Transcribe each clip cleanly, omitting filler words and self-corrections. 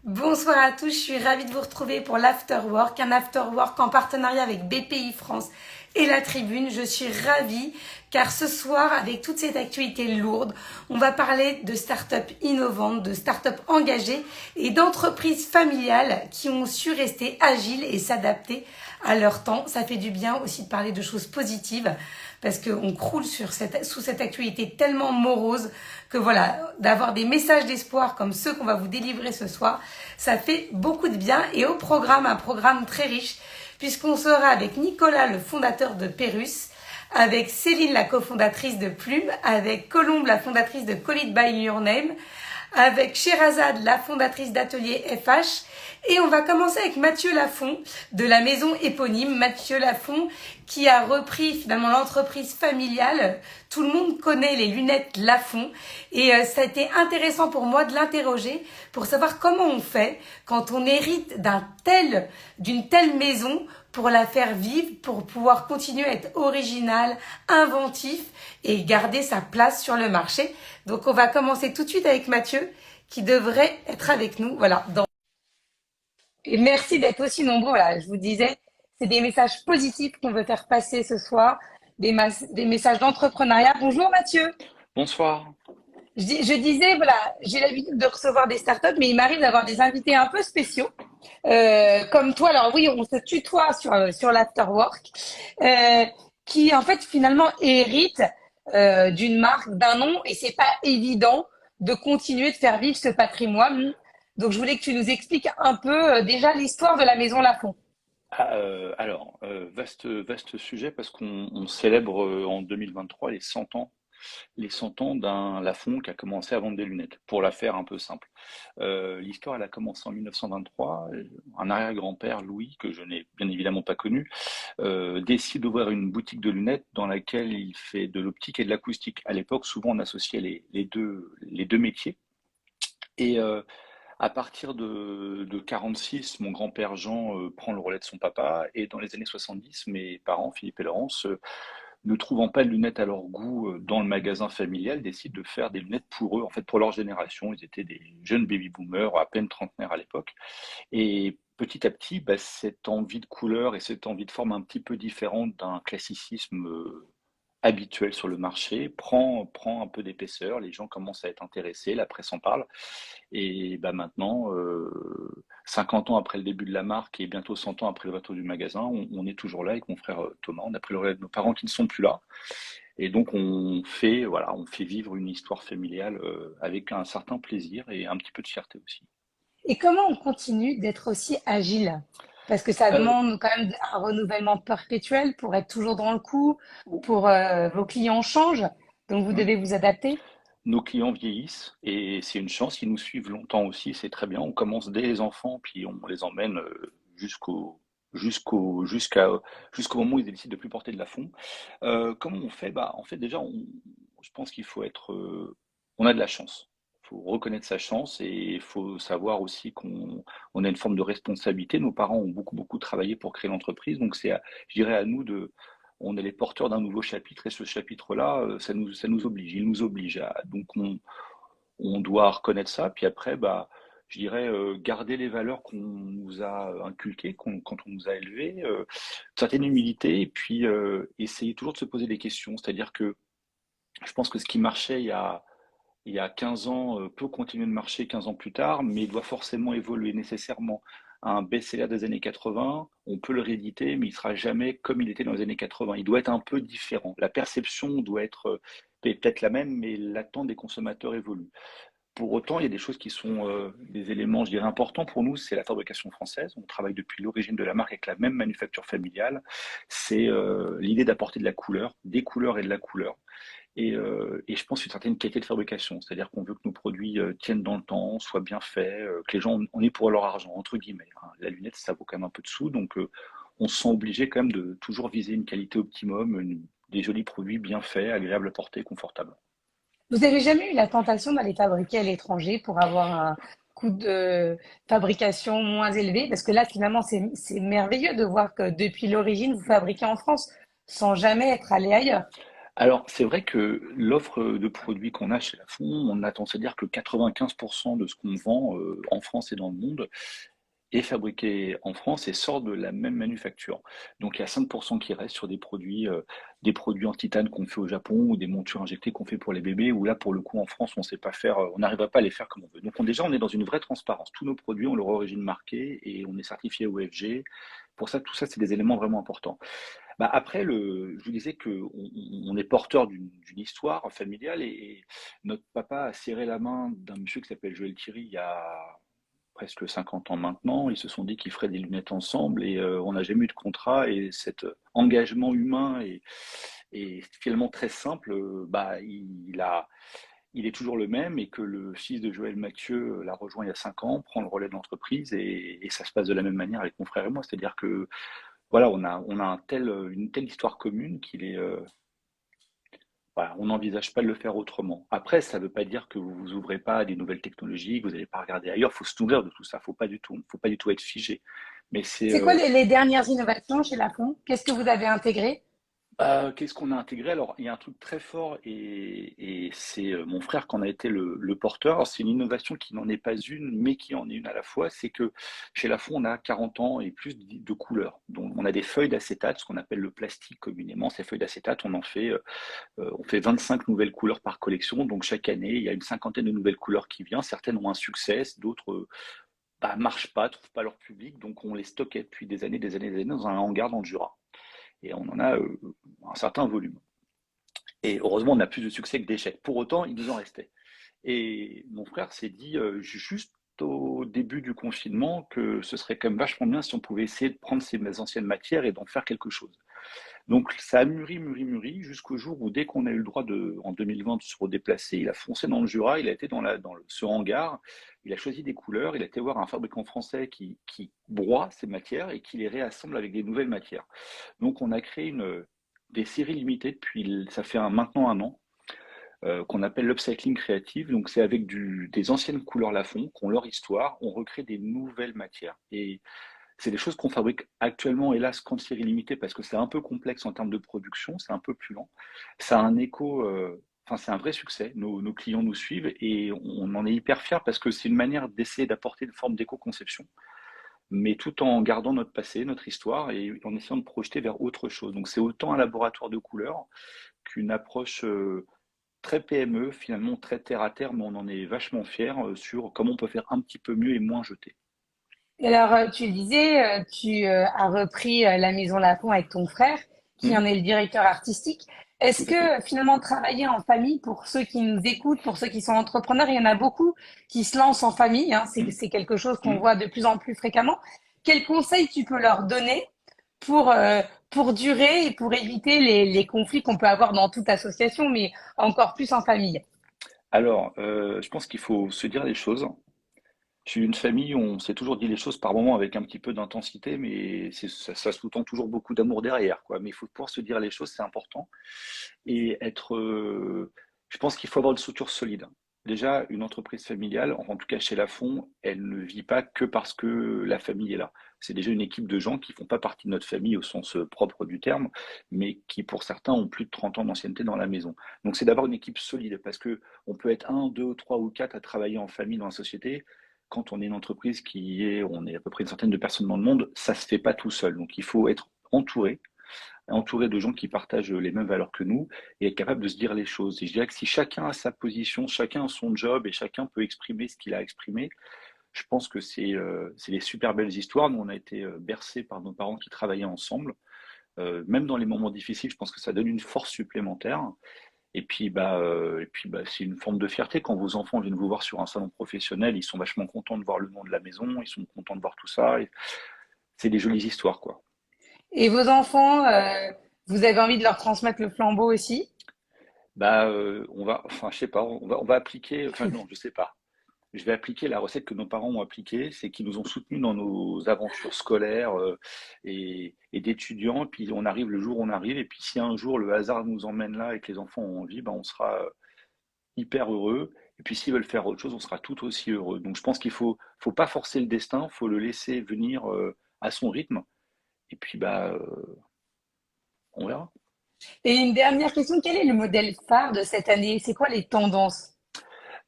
Bonsoir à tous, je suis ravie de vous retrouver pour l'Afterwork, un Afterwork en partenariat avec BPI France et La Tribune. Je suis ravie car ce soir, avec toute cette actualité lourde, on va parler de start-up innovantes, de start-up engagées et d'entreprises familiales qui ont su rester agiles et s'adapter à leur temps. Ça fait du bien aussi de parler de choses positives parce qu'on croule sous cette actualité tellement morose que voilà, d'avoir des messages d'espoir comme ceux qu'on va vous délivrer ce soir, ça fait beaucoup de bien. Et au programme, un programme très riche, puisqu'on sera avec Nicolas, le fondateur de Perrus, avec Céline, la cofondatrice de Plume, avec Colombe, la fondatrice de Call It By Your Name, avec Sherazade, la fondatrice d'Atelier FH. Et on va commencer avec Mathieu Lafont de la maison éponyme. Mathieu Lafont qui a repris finalement l'entreprise familiale. Tout le monde connaît les lunettes Lafont. Et ça a été intéressant pour moi de l'interroger pour savoir comment on fait quand on hérite d'une telle maison pour la faire vivre, pour pouvoir continuer à être original, inventif et garder sa place sur le marché. Donc on va commencer tout de suite avec Mathieu qui devrait être avec nous. Voilà. Et merci d'être aussi nombreux. Voilà, je vous disais, c'est des messages positifs qu'on veut faire passer ce soir, des messages d'entrepreneuriat. Bonjour Mathieu. Bonsoir. Je disais, voilà, j'ai l'habitude de recevoir des startups, mais il m'arrive d'avoir des invités un peu spéciaux, comme toi. Alors oui, on se tutoie sur l'afterwork, euh, qui en fait finalement hérite d'une marque, d'un nom, et c'est pas évident de continuer de faire vivre ce patrimoine. Donc je voulais que tu nous expliques un peu déjà l'histoire de la maison Lafont. Vaste sujet parce qu'on célèbre en 2023 les 100 ans d'un Lafon qui a commencé à vendre des lunettes, pour la faire un peu simple. L'histoire, elle a commencé en 1923. Un arrière-grand-père, Louis, que je n'ai bien évidemment pas connu, décide d'ouvrir une boutique de lunettes dans laquelle il fait de l'optique et de l'acoustique. À l'époque, souvent, on associait les deux métiers. Et à partir de 46, mon grand-père Jean prend le relais de son papa, et dans les années 70, mes parents, Philippe et Laurence, ne trouvant pas de lunettes à leur goût dans le magasin familial, décident de faire des lunettes pour eux, en fait pour leur génération. Ils étaient des jeunes baby-boomers, à peine trentenaires à l'époque. Et petit à petit, bah, cette envie de couleur et cette envie de forme un petit peu différente d'un classicisme habituel sur le marché prend un peu d'épaisseur. Les gens commencent à être intéressés, la presse en parle. Et bah maintenant, 50 ans après le début de la marque et bientôt 100 ans après le retour du magasin, on est toujours là avec mon frère Thomas. On a pris le relais de nos parents qui ne sont plus là. Et donc on fait vivre une histoire familiale avec un certain plaisir et un petit peu de fierté aussi. Et comment on continue d'être aussi agile? Parce que ça Euh, demande quand même un renouvellement perpétuel pour être toujours dans le coup, pour vos clients changent, donc vous oui, devez vous adapter. nos clients vieillissent et c'est une chance. Ils nous suivent longtemps aussi, c'est très bien. On commence dès les enfants, puis on les emmène jusqu'à jusqu'au moment où ils décident de plus porter de la fond. Comment on fait? Bah, en fait, déjà, je pense qu'il faut être, on a de la chance. Il faut reconnaître sa chance et il faut savoir aussi qu'on a une forme de responsabilité. Nos parents ont beaucoup travaillé pour créer l'entreprise, donc je dirais à nous on est les porteurs d'un nouveau chapitre et ce chapitre-là, ça nous oblige, il nous oblige on doit reconnaître ça. Puis après, bah, je dirais garder les valeurs qu'on nous a inculquées, quand on nous a élevés, une certaine humilité, et puis essayer toujours de se poser des questions. C'est-à-dire que je pense que ce qui marchait il y a 15 ans peut continuer de marcher 15 ans plus tard, mais doit forcément évoluer nécessairement. Un best-seller des années 80, on peut le rééditer, mais il sera jamais comme il était dans les années 80. Il doit être un peu différent. La perception doit être peut-être la même, mais l'attente des consommateurs évolue. Pour autant, il y a des choses qui sont des éléments, je dirais, importants pour nous. C'est la fabrication française. On travaille depuis l'origine de la marque avec la même manufacture familiale. C'est l'idée d'apporter de la couleur, des couleurs et de la couleur. Et je pense une certaine qualité de fabrication. C'est-à-dire qu'on veut que nos produits tiennent dans le temps, soient bien faits, que les gens on est pour leur argent, entre guillemets, hein. La lunette, ça vaut quand même un peu de sous. Donc, on se sent obligé quand même de toujours viser une qualité optimum, des jolis produits bien faits, agréables à porter, confortables. Vous avez jamais eu la tentation d'aller fabriquer à l'étranger pour avoir un coût de fabrication moins élevé? Parce que là, finalement, c'est merveilleux de voir que depuis l'origine, vous fabriquez en France sans jamais être allé ailleurs. Alors, c'est vrai que l'offre de produits qu'on a chez Lafon, on a tendance à dire que 95% de ce qu'on vend en France et dans le monde est fabriqué en France et sort de la même manufacture. Donc il y a 5% qui restent sur des produits en titane qu'on fait au Japon ou des montures injectées qu'on fait pour les bébés, où là pour le coup en France on sait pas faire, on n'arriverait pas à les faire comme on veut. Donc déjà on est dans une vraie transparence. Tous nos produits ont leur origine marquée et on est certifié OFG. Pour ça, tout ça, c'est des éléments vraiment importants. Bah après, je vous disais qu'on est porteur d'une histoire familiale et notre papa a serré la main d'un monsieur qui s'appelle Joël Thierry il y a presque 50 ans maintenant. Ils se sont dit qu'ils feraient des lunettes ensemble et on n'a jamais eu de contrat. Et cet engagement humain est finalement très simple. Bah, il est toujours le même et que le fils de Joël Mathieu l'a rejoint il y a 5 ans, prend le relais de l'entreprise et ça se passe de la même manière avec mon frère et moi. C'est-à-dire que voilà, on a une telle histoire commune qu'il est, voilà, on n'envisage pas de le faire autrement. Après, ça ne veut pas dire que vous vous ouvrez pas à des nouvelles technologies, que vous n'allez pas regarder ailleurs. Il faut se nourrir de tout ça. Faut pas du tout être figé. Mais c'est C'est quoi les dernières innovations chez Lafon? Qu'est-ce que vous avez intégré? qu'est-ce qu'on a intégré? Alors, il y a un truc très fort et c'est mon frère qui en a été le porteur. Alors, c'est une innovation qui n'en est pas une, mais qui en est une à la fois. C'est que chez Lafon, on a 40 ans et plus de couleurs. Donc, on a des feuilles d'acétate, ce qu'on appelle le plastique communément. Ces feuilles d'acétate, on fait 25 nouvelles couleurs par collection. Donc, chaque année, il y a une cinquantaine de nouvelles couleurs qui viennent. Certaines ont un succès, d'autres bah, marchent pas, trouvent pas leur public. Donc, on les stockait depuis des années dans un hangar dans le Jura. Et on en a un certain volume. Et heureusement, on a plus de succès que d'échecs. Pour autant, il nous en restait. Et mon frère s'est dit, juste au début du confinement, que ce serait quand même vachement bien si on pouvait essayer de prendre ces anciennes matières et d'en faire quelque chose. Donc ça a mûri, mûri, mûri, jusqu'au jour où dès qu'on a eu le droit en 2020 de se redéplacer, il a foncé dans le Jura, il a été ce hangar, il a choisi des couleurs, il a été voir un fabricant français qui broie ces matières et qui les réassemble avec des nouvelles matières. Donc on a créé des séries limitées depuis, ça fait maintenant 1 an, qu'on appelle l'upcycling créatif. Donc c'est avec des anciennes couleurs Lafon, qui ont leur histoire, on recrée des nouvelles matières. Et c'est des choses qu'on fabrique actuellement, hélas, qu'en série limitée, parce que c'est un peu complexe en termes de production, c'est un peu plus lent. Ça a un écho, enfin c'est un vrai succès, nos clients nous suivent et on en est hyper fiers parce que c'est une manière d'essayer d'apporter une forme d'éco-conception, mais tout en gardant notre passé, notre histoire et en essayant de projeter vers autre chose. Donc c'est autant un laboratoire de couleurs qu'une approche très PME, finalement très terre à terre, mais on en est vachement fiers sur comment on peut faire un petit peu mieux et moins jeter. Et alors, tu le disais, tu as repris la Maison Lafon avec ton frère, qui Hmm, en est le directeur artistique. tout Est-ce à fait. que finalement travailler en famille, pour ceux qui nous écoutent, pour ceux qui sont entrepreneurs, il y en a beaucoup qui se lancent en famille, hein, Hmm, c'est quelque chose qu'on hmm. voit de plus en plus fréquemment. Quels conseils tu peux leur donner pour, euh, pour durer et pour éviter les conflits qu'on peut avoir dans toute association, mais encore plus en famille? Alors, je pense qu'il faut se dire les choses. Je suis d'une famille où on s'est toujours dit les choses par moments avec un petit peu d'intensité, mais ça sous-tend toujours beaucoup d'amour derrière, quoi. Mais il faut pouvoir se dire les choses, c'est important. Et je pense qu'il faut avoir une structure solide. Déjà, une entreprise familiale, en tout cas chez Lafon, elle ne vit pas que parce que la famille est là. C'est déjà une équipe de gens qui font pas partie de notre famille au sens propre du terme, mais qui pour certains ont plus de 30 ans d'ancienneté dans la maison. Donc c'est d'avoir une équipe solide parce que on peut être un, deux, trois ou quatre à travailler en famille dans la société. Quand on est une entreprise on est à peu près une centaine de personnes dans le monde, ça se fait pas tout seul. Donc il faut être entouré de gens qui partagent les mêmes valeurs que nous et être capable de se dire les choses. Et je dirais que si chacun a sa position, chacun a son job et chacun peut exprimer ce qu'il a exprimé, je pense que c'est des super belles histoires. Nous, on a été bercés par nos parents qui travaillaient ensemble. Même dans les moments difficiles, je pense que ça donne une force supplémentaire. Et puis, c'est une forme de fierté quand vos enfants viennent vous voir sur un salon professionnel. Ils sont vachement contents de voir le nom de la maison. Ils sont contents de voir tout ça. Et c'est des jolies histoires, quoi. Et vos enfants, vous avez envie de leur transmettre le flambeau aussi? Bah, enfin, je sais pas, on va appliquer, enfin non, je sais pas. Je vais appliquer la recette que nos parents ont appliquée, c'est qu'ils nous ont soutenus dans nos aventures scolaires et d'étudiants. Puis on arrive le jour où on arrive. Et puis si un jour le hasard nous emmène là et que les enfants ont envie, ben on sera hyper heureux. Et puis s'ils veulent faire autre chose, on sera tout aussi heureux. Donc je pense qu'il faut pas forcer le destin, faut le laisser venir à son rythme. Et puis bah, on verra. Et une dernière question, quel est le modèle phare de cette année? C'est quoi les tendances?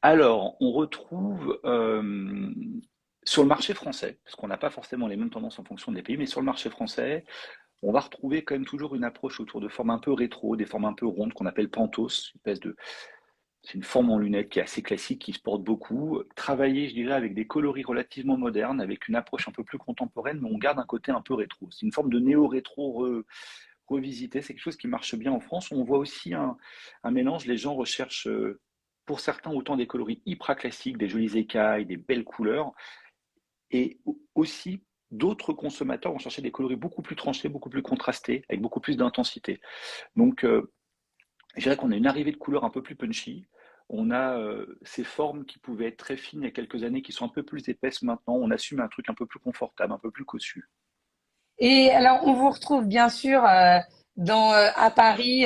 Alors, on retrouve sur le marché français, parce qu'on n'a pas forcément les mêmes tendances en fonction des pays, mais sur le marché français, on va retrouver quand même toujours une approche autour de formes un peu rétro, des formes un peu rondes qu'on appelle pantos, une espèce de, c'est une forme en lunettes qui est assez classique, qui se porte beaucoup. Travailler, je dirais, avec des coloris relativement modernes, avec une approche un peu plus contemporaine, mais on garde un côté un peu rétro. C'est une forme de néo-rétro revisité. C'est quelque chose qui marche bien en France. On voit aussi un mélange. Les gens recherchent, pour certains, autant des coloris hyper classiques, des jolies écailles, des belles couleurs, et aussi d'autres consommateurs vont chercher des coloris beaucoup plus tranchés, beaucoup plus contrastés, avec beaucoup plus d'intensité. Donc, je dirais qu'on a une arrivée de couleurs un peu plus punchy. On a ces formes qui pouvaient être très fines il y a quelques années, qui sont un peu plus épaisses maintenant. On assume un truc un peu plus confortable, un peu plus cossu. Et alors, on vous retrouve bien sûr à Paris,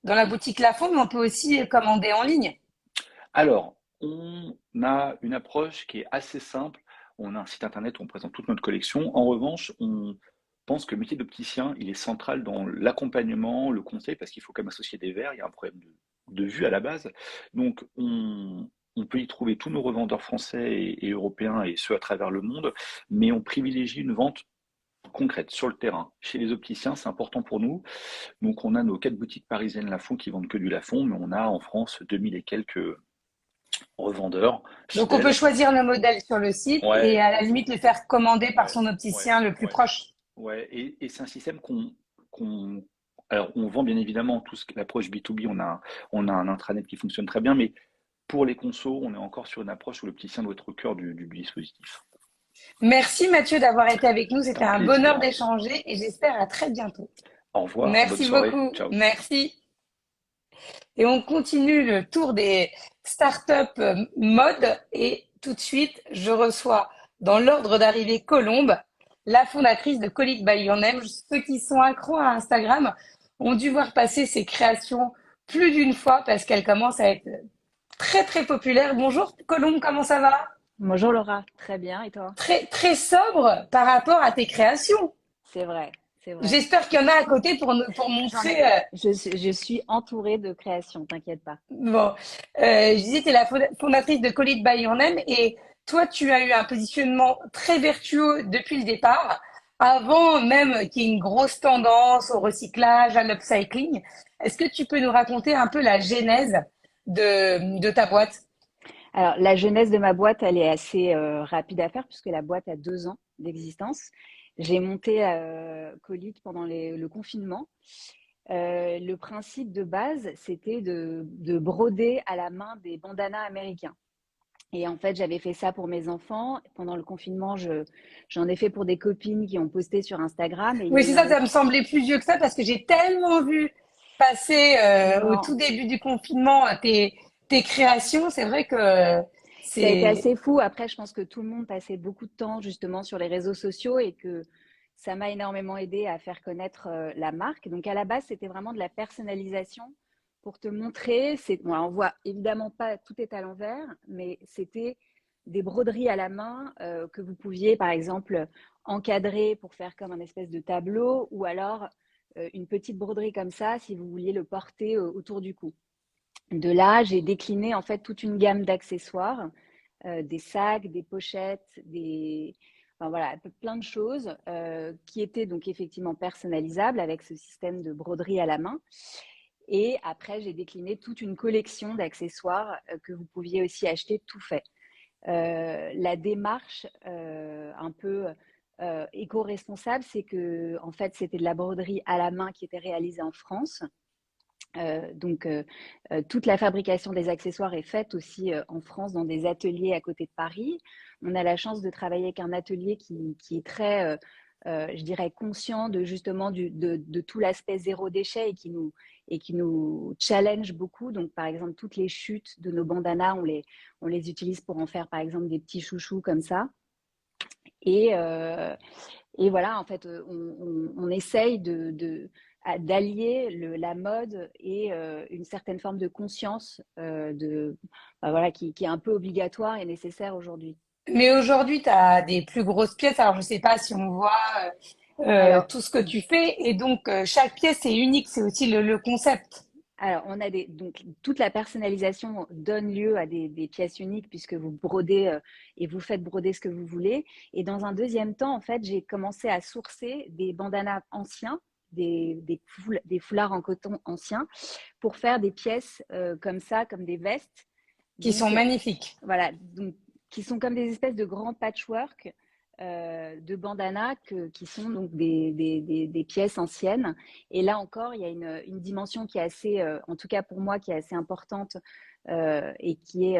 dans la boutique Lafond, mais on peut aussi commander en ligne. Alors, on a une approche qui est assez simple. On a un site internet où on présente toute notre collection. En revanche, on pense que le métier d'opticien, il est central dans l'accompagnement, le conseil, parce qu'il faut quand même associer des verres. Il y a un problème de vue à la base. Donc, on peut y trouver tous nos revendeurs français et européens et ceux à travers le monde, mais on privilégie une vente concrète sur le terrain. Chez les opticiens, c'est important pour nous. Donc, on a nos 4 boutiques parisiennes Lafond qui vendent que du Lafond, mais on a en France 2000 et quelques revendeurs Donc, on peut fidèles. choisir le modèle sur le site et Ouais, à la limite le faire commander par ouais, son ouais, opticien le plus ouais, proche. ouais. Et c'est un système qu'on, alors on vend bien évidemment tout ce l'approche B2B, on a un intranet qui fonctionne très bien, mais pour les consos, on est encore sur une approche où l'opticien doit être au cœur du dispositif. Merci Mathieu d'avoir été avec nous. C'était C'était un un bonheur plaisir. d'échanger et j'espère à très bientôt. Au revoir, bonne Merci soirée, beaucoup. ciao. Merci. Et on continue le tour des startups mode. Et tout de suite, je reçois dans l'ordre d'arrivée Colombe, la fondatrice de Call It By Your Name. Ceux qui sont accros à Instagram ont dû voir passer ses créations plus d'une fois parce qu'elle commence à être très très populaire. Bonjour Colombe, comment ça va? Bonjour Laura, très bien et toi? Très très sobre par rapport à tes créations. C'est vrai, c'est vrai. J'espère qu'il y en a à côté pour J'en ai, montrer. je suis entourée de créations, t'inquiète pas. Bon, je disais, tu es la fondatrice de Call It By Your Name et toi, tu as eu un positionnement très vertueux depuis le départ, avant même qu'il y ait une grosse tendance au recyclage, à l'upcycling. Est-ce que tu peux nous raconter un peu la genèse de ta boîte? Alors, la genèse de ma boîte, elle est assez rapide à faire puisque la boîte a 2 ans d'existence. J'ai monté Colit pendant le confinement. Le principe de base, c'était de broder à la main des bandanas américains. Et en fait, j'avais fait ça pour mes enfants. Pendant le confinement, j'en ai fait pour des copines qui ont posté sur Instagram et il y a Oui, eu c'est un ça, ça retour. me semblait plus vieux que ça parce que j'ai tellement vu passer au Non, tout début du confinement tes créations. C'est vrai que ça a été c'est. assez fou. Après, je pense que tout le monde passait beaucoup de temps justement sur les réseaux sociaux et que ça m'a énormément aidé à faire connaître la marque. Donc à la base, c'était vraiment de la personnalisation pour te montrer. Bon, on voit évidemment pas tout est à l'envers, mais c'était des broderies à la main que vous pouviez, par exemple, encadrer pour faire comme un espèce de tableau, ou alors une petite broderie comme ça si vous vouliez le porter autour du cou. De là, j'ai décliné en fait toute une gamme d'accessoires, des sacs, des pochettes, enfin, voilà, plein de choses qui étaient donc effectivement personnalisables avec ce système de broderie à la main. Et après, j'ai décliné toute une collection d'accessoires que vous pouviez aussi acheter tout fait. La démarche un peu éco-responsable, c'est que en fait, c'était de la broderie à la main qui était réalisée en France. Toute la fabrication des accessoires est faite aussi en France dans des ateliers à côté de Paris. On a la chance de travailler avec un atelier qui est très, je dirais, conscient de justement de tout l'aspect zéro déchet et qui nous challenge beaucoup. Donc, par exemple, toutes les chutes de nos bandanas, on les utilise pour en faire, par exemple, des petits chouchous comme ça. Et, euh, et voilà, en fait, on essaye d'allier la mode et une certaine forme de conscience bah voilà, qui est un peu obligatoire et nécessaire aujourd'hui. Mais aujourd'hui, tu as des plus grosses pièces. Alors, je sais pas si on voit. Alors, tout ce que tu fais. Et donc, chaque pièce est unique. C'est aussi le concept. Alors, donc toute la personnalisation donne lieu à des pièces uniques puisque vous brodez et vous faites broder ce que vous voulez. Et dans un deuxième temps, en fait, j'ai commencé à sourcer des bandanas anciens, des foulards en coton anciens pour faire des pièces comme ça, comme des vestes. Qui sont Donc, magnifiques. voilà, donc, qui sont comme des espèces de grands patchwork de bandanas qui sont donc des pièces anciennes. Et là encore, il y a une dimension qui est assez, en tout cas pour moi, qui est assez importante et qui est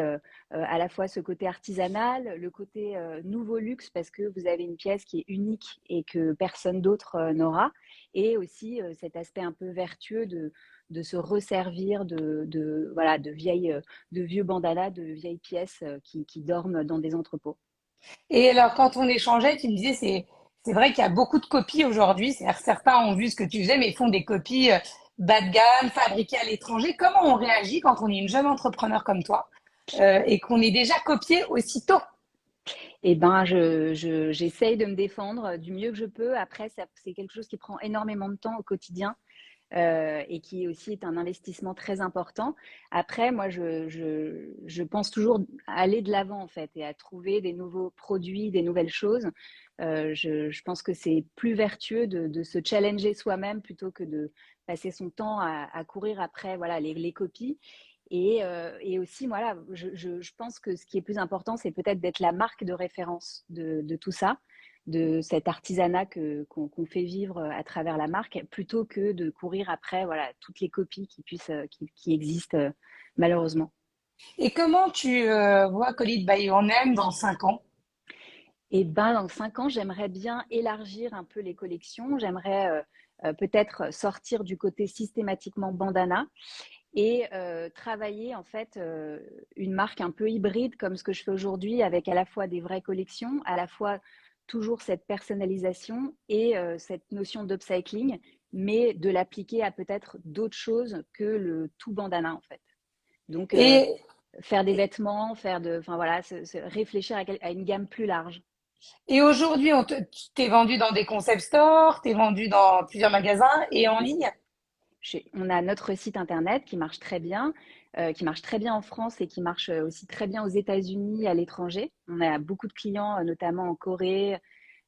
à la fois ce côté artisanal, le côté nouveau luxe parce que vous avez une pièce qui est unique et que personne d'autre n'aura, et aussi cet aspect un peu vertueux de se resservir voilà, de vieux bandanas, de vieilles pièces qui dorment dans des entrepôts. Et alors, quand on échangeait, tu me disais, c'est vrai qu'il y a beaucoup de copies aujourd'hui. C'est-à-dire, certains ont vu ce que tu faisais, mais font des copies bas de gamme, fabriquées à l'étranger. Comment on réagit quand on est une jeune entrepreneur comme toi et qu'on est déjà copié aussitôt? Eh ben, j'essaye de me défendre du mieux que je peux. Après, c'est quelque chose qui prend énormément de temps au quotidien et qui aussi est un investissement très important. Après, moi, je pense toujours à aller de l'avant, en fait, et à trouver des nouveaux produits, des nouvelles choses. Je pense que c'est plus vertueux de se challenger soi-même plutôt que de passer son temps à courir après voilà, les copies. Et aussi, voilà, je pense que ce qui est plus important, c'est peut-être d'être la marque de référence de tout ça, de cet artisanat qu'on fait vivre à travers la marque, plutôt que de courir après voilà, toutes les copies qui existent malheureusement. Et comment tu vois Colite by Your Name dans 5 ans? Et ben, dans 5 ans, j'aimerais bien élargir un peu les collections. J'aimerais peut-être sortir du côté systématiquement bandana et travailler en fait une marque un peu hybride comme ce que je fais aujourd'hui avec à la fois des vraies collections, à la fois toujours cette personnalisation et cette notion d'upcycling, mais de l'appliquer à peut-être d'autres choses que le tout bandana en fait. Donc Et, faire des vêtements, enfin voilà, réfléchir à une gamme plus large. et aujourd'hui, tu t'es vendu dans des concept stores, t'es vendu dans plusieurs magasins et en ligne. On a notre site internet qui marche très bien en France et qui marche aussi très bien aux États-Unis, à l'étranger. On a beaucoup de clients, notamment en Corée,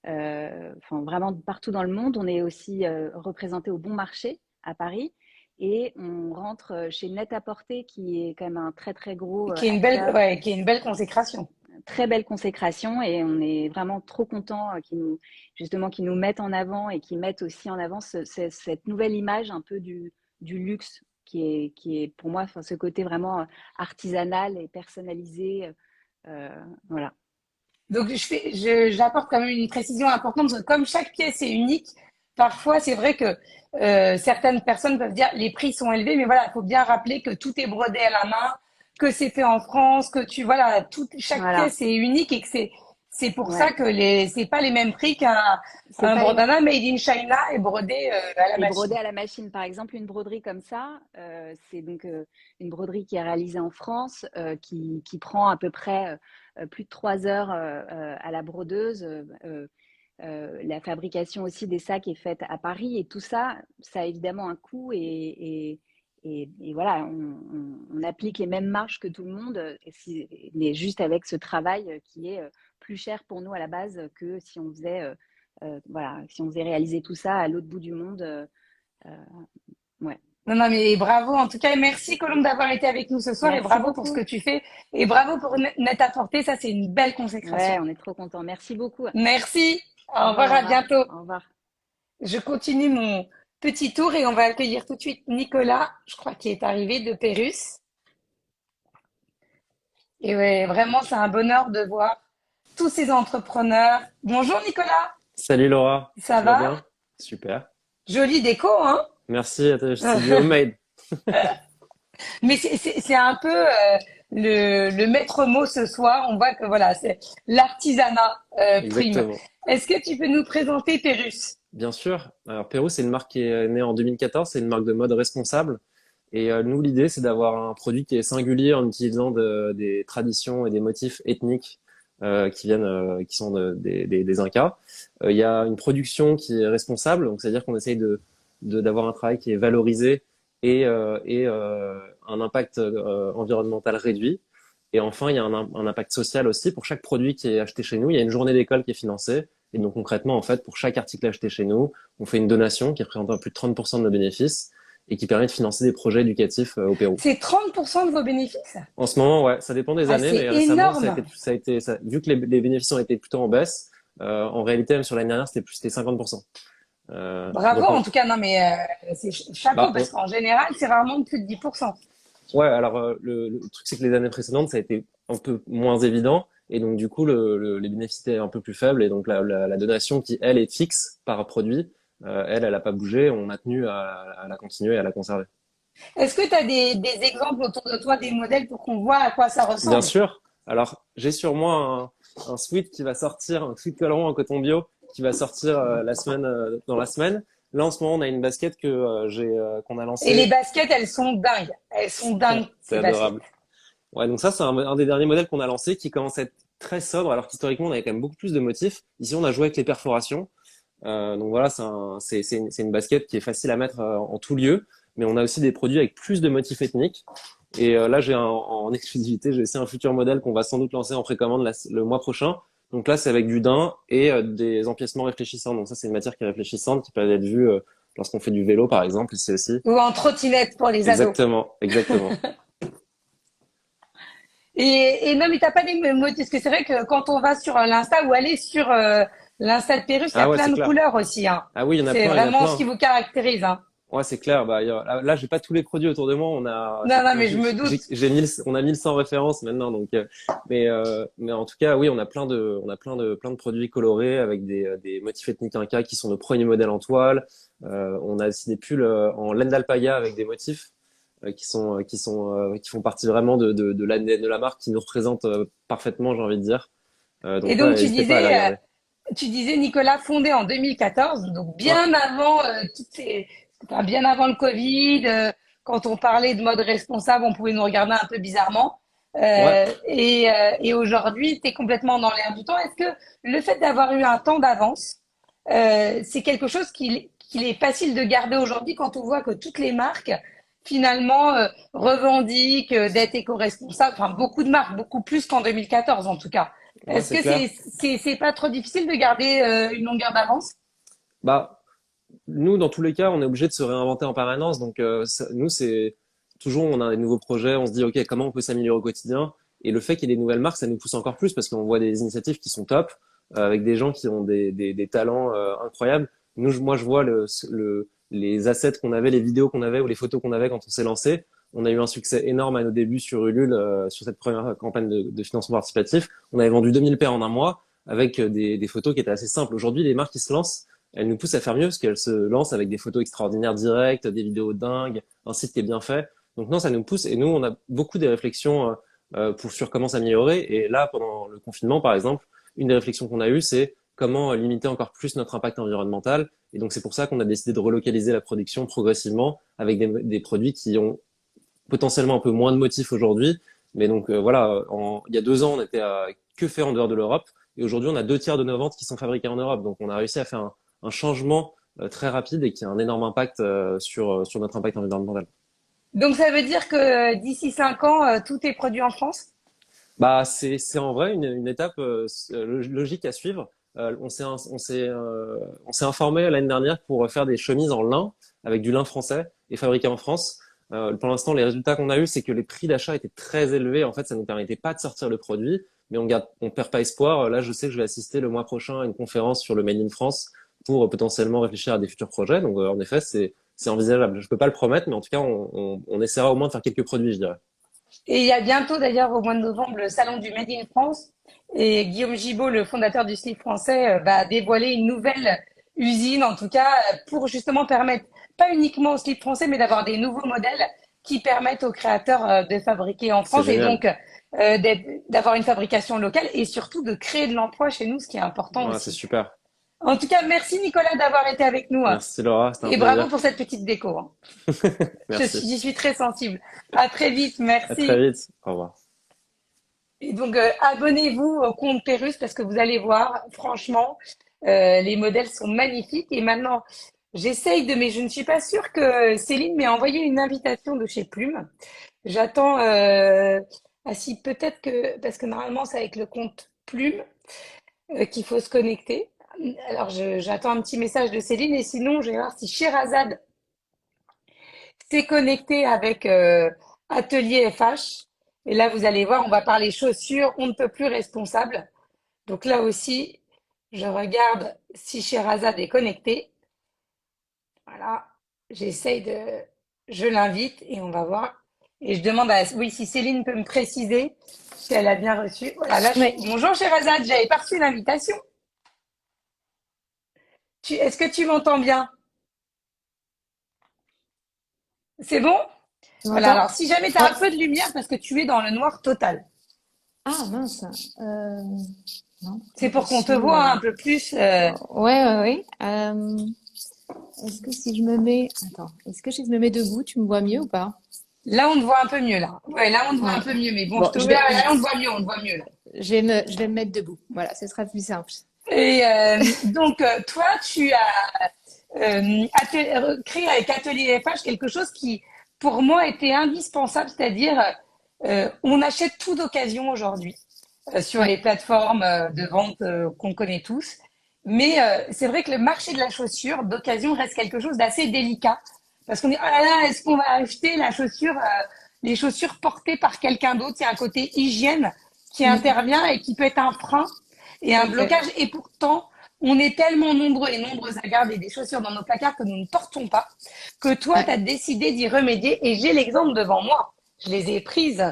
enfin vraiment partout dans le monde. On est aussi représenté au Bon Marché à Paris et on rentre chez Net-à-Porter, qui est quand même un très très gros Qui est une belle, acteur, ouais, qui est une belle consécration. très belle consécration, et on est vraiment trop content qu'ils nous mettent en avant et qu'ils mettent aussi en avant cette nouvelle image un peu du luxe qui est pour moi, enfin, ce côté vraiment artisanal et personnalisé. euh, voilà. Donc, j'apporte quand même une précision importante, parce que comme chaque pièce est unique, parfois, c'est vrai que certaines personnes peuvent dire les prix sont élevés, mais voilà, il faut bien rappeler que tout est brodé à la main, que c'est fait en France, que voilà, chaque Voilà. pièce est unique et que c'est pour ça Ouais. que c'est pas les mêmes prix C'est un pas les, bandana made in China et brodé à la Et brodé machine. à la machine, par exemple, une broderie comme ça, c'est donc une broderie qui est réalisée en France, qui prend à peu près plus de 3 heures à la brodeuse. La fabrication aussi des sacs est faite à Paris, et tout ça, ça a évidemment un coût, et voilà, on applique les mêmes marges que tout le monde, mais juste avec ce travail qui est plus cher pour nous à la base que si on faisait voilà, si on faisait réaliser tout ça à l'autre bout du monde. Euh, ouais. Non, non, mais bravo. En tout cas, merci Colombe d'avoir été avec nous ce soir et Merci bravo pour ce que beaucoup. tu fais et bravo pour Net à Porter. Ça, c'est une belle Ouais, consécration. on est trop contents. Merci beaucoup. Merci. Au Au revoir revoir, à Laura. bientôt. Au revoir. Je continue mon petit tour et on va accueillir tout de suite Nicolas, je crois qu'il est arrivé de Pérus. Et ouais, vraiment, c'est un bonheur de voir tous ces entrepreneurs. Bonjour Nicolas, Salut Laura, ça tu vas va? bien? Super. Jolie déco, hein? Merci, c'est du homemade. Mais c'est un peu le maître mot ce soir. On voit que voilà, c'est l'artisanat prime. Exactement. Est-ce que tu peux nous présenter Pérus? Bien sûr. Alors Perrou, c'est une marque qui est née en 2014, c'est une marque de mode responsable. Et nous, l'idée, c'est d'avoir un produit qui est singulier en utilisant des traditions et des motifs ethniques qui sont des Incas. Il y a une production qui est responsable, donc c'est-à-dire qu'on essaye d'avoir un travail qui est valorisé et un impact environnemental réduit. Et enfin, il y a un impact social aussi. Pour chaque produit qui est acheté chez nous, il y a une journée d'école qui est financée. Et donc concrètement, en fait, pour chaque article acheté chez nous, on fait une donation qui représente plus de 30% de nos bénéfices et qui permet de financer des projets éducatifs au Pérou. C'est 30% de vos bénéfices? En ce moment, ouais, ça dépend des années, c'est mais récemment, énorme. vu que les bénéfices ont été plutôt en baisse, en réalité, même sur l'année dernière, c'était 50%. Bravo, Donc en tout cas, non, mais c'est chapeau, bah, parce qu'en général, c'est rarement plus de 10%. ouais, alors le truc, c'est que les années précédentes, ça a été un peu moins évident. Et donc, du coup, les bénéfices étaient un peu plus faibles. Et donc, la donation qui, elle, est fixe par produit, elle a pas bougé. On a tenu à la continuer et à la conserver. Est-ce que tu as des exemples autour de toi, des modèles pour qu'on voit à quoi ça Bien ressemble? sûr. Alors, j'ai sur moi un sweat qui va sortir, un sweat colorant en coton bio qui va sortir dans la semaine. Là, en ce moment, on a une basket qu'on a Et les lancée. baskets, elles sont dingues. Elles sont dingues, C'est ces baskets. adorable. Ouais, donc ça, c'est un des derniers modèles qu'on a lancé qui commence à être très sobre, alors qu'historiquement, on avait quand même beaucoup plus de motifs. Ici, on a joué avec les perforations. Donc voilà, c'est une basket qui est facile à mettre en tout lieu, mais on a aussi des produits avec plus de motifs ethniques. Et là, en exclusivité, j'ai aussi un futur modèle qu'on va sans doute lancer en précommande le mois prochain. Donc là, c'est avec du daim et des empiècements réfléchissants. Donc ça, c'est une matière qui est réfléchissante, qui peut être vue lorsqu'on fait du vélo, par exemple. Et c'est aussi Ou en trottinette pour les ados. exactement, exactement. Et non, mais t'as pas des motifs, parce que c'est vrai que quand on va sur l'Insta ou aller sur l'Insta de Pérus, il y a Ah ouais, plein c'est de clair. couleurs aussi, hein. Ah oui, il y en a C'est plein, il y en a vraiment ce qui plein. vous caractérise, hein. Ouais, c'est clair. Bah, là, j'ai pas tous les produits autour de moi. Non, non, mais je me doute. On a 1100 références maintenant. Donc, mais en tout cas, oui, on a plein de produits colorés avec des motifs ethniques Inca qui sont nos premiers modèles en toile. On a aussi des pulls en laine d'alpaga avec des motifs qui font partie vraiment de l'ADN de la marque, qui nous représente parfaitement, j'ai envie de dire. Et Donc, donc, ouais, n'hésitez pas à les regarder. tu disais, Nicolas, fondé en 2014, donc Ouais, bien avant enfin, bien avant le Covid, quand on parlait de mode responsable, on pouvait nous regarder un peu bizarrement. ouais. Et aujourd'hui, tu es complètement dans l'air du temps. Est-ce que le fait d'avoir eu un temps d'avance, c'est quelque chose qu'il est facile de garder aujourd'hui quand on voit que toutes les marques, finalement, revendiquent d'être éco-responsables, enfin beaucoup de marques, beaucoup plus qu'en 2014 en tout cas. Ouais, Est-ce c'est que clair. c'est pas trop difficile de garder une longueur d'avance? Bah, nous, dans tous les cas, on est obligé de se réinventer en permanence. Donc, nous, c'est toujours, on a des nouveaux projets, on se dit, OK, comment on peut s'améliorer au quotidien? Et le fait qu'il y ait des nouvelles marques, ça nous pousse encore plus parce qu'on voit des initiatives qui sont top, avec des gens qui ont des talents incroyables. Moi, je vois les assets qu'on avait, les vidéos qu'on avait ou les photos qu'on avait quand on s'est lancé. On a eu un succès énorme à nos débuts sur Ulule, sur cette première campagne de financement participatif. On avait vendu 2000 paires en un mois avec des photos qui étaient assez simples. Aujourd'hui, les marques qui se lancent, elles nous poussent à faire mieux parce qu'elles se lancent avec des photos extraordinaires directes, des vidéos dingues, un site qui est bien fait. Donc non, ça nous pousse et nous, on a beaucoup des réflexions sur comment s'améliorer. Et là, pendant le confinement, par exemple, une des réflexions qu'on a eues, c'est comment limiter encore plus notre impact environnemental. Et donc c'est pour ça qu'on a décidé de relocaliser la production progressivement avec des produits qui ont potentiellement un peu moins de motifs aujourd'hui. Mais donc voilà, il y a 2 ans, on était à que faire en dehors de l'Europe. Et aujourd'hui, on a 2 tiers de nos ventes qui sont fabriquées en Europe. Donc on a réussi à faire un changement très rapide et qui a un énorme impact sur notre impact environnemental. Donc ça veut dire que d'ici 5 ans, tout est produit en France? Bah, c'est en vrai une étape logique à suivre. On s'est informé l'année dernière pour faire des chemises en lin avec du lin français et fabriqué en France. Pour l'instant, les résultats qu'on a eus, c'est que les prix d'achat étaient très élevés. En fait, ça ne nous permettait pas de sortir le produit, mais on perd pas espoir. Là, je sais que je vais assister le mois prochain à une conférence sur le Made in France pour potentiellement réfléchir à des futurs projets. Donc, en effet, c'est envisageable. Je peux pas le promettre, mais en tout cas, on essaiera au moins de faire quelques produits, je dirais. Et il y a bientôt d'ailleurs au mois de novembre le salon du Made in France. Et Guillaume Gibault, le fondateur du slip français, va dévoiler une nouvelle usine, en tout cas, pour justement permettre, pas uniquement au slip français, mais d'avoir des nouveaux modèles qui permettent aux créateurs de fabriquer en C'est France et génial. donc d'avoir une fabrication locale et surtout de créer de l'emploi chez nous, ce qui est important Ouais, c'est aussi. super. En tout cas, merci Nicolas d'avoir été avec nous, hein. Merci Laura, c'était un Et bravo plaisir. pour cette petite déco, hein. Merci. J'y suis très sensible. À très vite, À très merci. vite. Au revoir. Et donc, abonnez-vous au compte Pérus parce que vous allez voir, franchement, les modèles sont magnifiques. Et maintenant, mais je ne suis pas sûre que Céline m'ait envoyé une invitation de chez Plume. J'attends, ah si, peut-être que, parce que normalement, c'est avec le compte Plume qu'il faut se connecter. Alors, j'attends un petit message de Céline et sinon, je vais voir si Sherazade s'est connecté avec Atelier FH. Et là, vous allez voir, on va parler chaussures, on ne peut plus responsable. Donc là aussi, je regarde si Sherazade est connectée. Voilà, j'essaye de... Je l'invite et on va voir. Et je demande à... Oui, si Céline peut me préciser si elle a bien reçu. Voilà, là, Oui. Bonjour Sherazade, j'avais pas reçu l'invitation. Est-ce que tu m'entends bien? C'est bon? Tu Voilà, m'entends? alors si jamais tu as Ouais. un peu de lumière parce que tu es dans le noir total. Ah mince. Non, C'est pourtant je pour qu'on te suis. voit un peu plus. Ouais, ouais, ouais. Est-ce que si je me mets. Attends, est-ce que si je me mets debout, tu me vois mieux ou pas? Là, on te voit un peu mieux, là. Ouais, là, on te voit un Ouais. peu mieux. Mais bon, je Bon, te vois. Là, on te voit mieux, là. je vais me mettre debout. Voilà, ce sera plus simple. Et donc, toi, tu as créé avec Atelier FH quelque chose qui, pour moi, était indispensable, c'est-à-dire, on achète tout d'occasion aujourd'hui sur Ouais. les plateformes de vente qu'on connaît tous. Mais c'est vrai que le marché de la chaussure d'occasion reste quelque chose d'assez délicat. Parce qu'on dit, oh là là, est-ce qu'on va acheter la chaussure, les chaussures portées par quelqu'un d'autre? Il y a un côté hygiène qui Mm, intervient et qui peut être un frein et tout un à fait. blocage. Et pourtant, on est tellement nombreux et nombreuses à garder des chaussures dans nos placards que nous ne portons pas, que toi, tu Ouais. as décidé d'y remédier. Et j'ai l'exemple devant moi. Je les ai prises.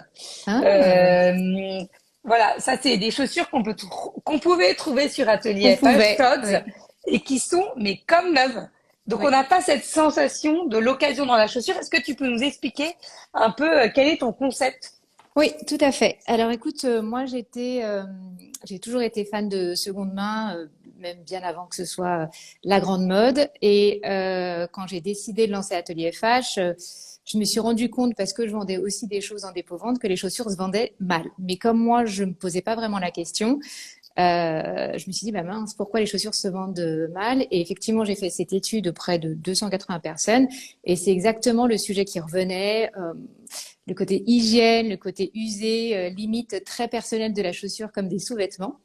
Ah, Euh, voilà, ça c'est des chaussures qu'on pouvait trouver sur qu'on Atelier FH, pouvait. Tod's, Oui. et qui sont mais comme neuves. Donc on Oui. n'a pas cette sensation de l'occasion dans la chaussure. Est-ce que tu peux nous expliquer un peu quel est ton concept? Oui, tout à fait. Alors écoute, moi j'ai toujours été fan de seconde main, même bien avant que ce soit la grande mode. Et quand j'ai décidé de lancer Atelier FH, je me suis rendu compte, parce que je vendais aussi des choses en dépôt-vente, que les chaussures se vendaient mal. Mais comme moi, je me posais pas vraiment la question, je me suis dit, bah mince, pourquoi les chaussures se vendent mal? Et effectivement, j'ai fait cette étude auprès de 280 personnes, et c'est exactement le sujet qui revenait. Le côté hygiène, le côté usé, limite très personnel de la chaussure comme des sous-vêtements.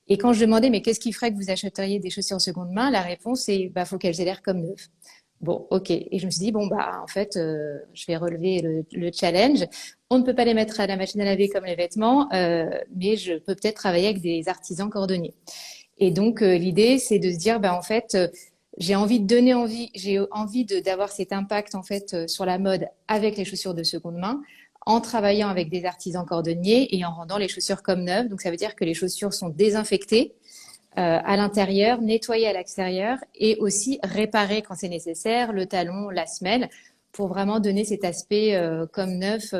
Et quand je demandais, mais qu'est-ce qui ferait que vous achèteriez des chaussures seconde main? La réponse est, bah, faut qu'elles aient l'air comme neuves. Bon, ok. Et je me suis dit, bon, bah, en fait, je vais relever le challenge. On ne peut pas les mettre à la machine à laver comme les vêtements, mais je peux peut-être travailler avec des artisans cordonniers. Et donc, l'idée, c'est de se dire, bah, en fait, j'ai envie de donner envie, j'ai envie d'avoir cet impact, en fait, sur la mode avec les chaussures de seconde main, en travaillant avec des artisans cordonniers et en rendant les chaussures comme neuves. Donc, ça veut dire que les chaussures sont désinfectées, à l'intérieur, nettoyées à l'extérieur et aussi réparées quand c'est nécessaire, le talon, la semelle, pour vraiment donner cet aspect comme neuf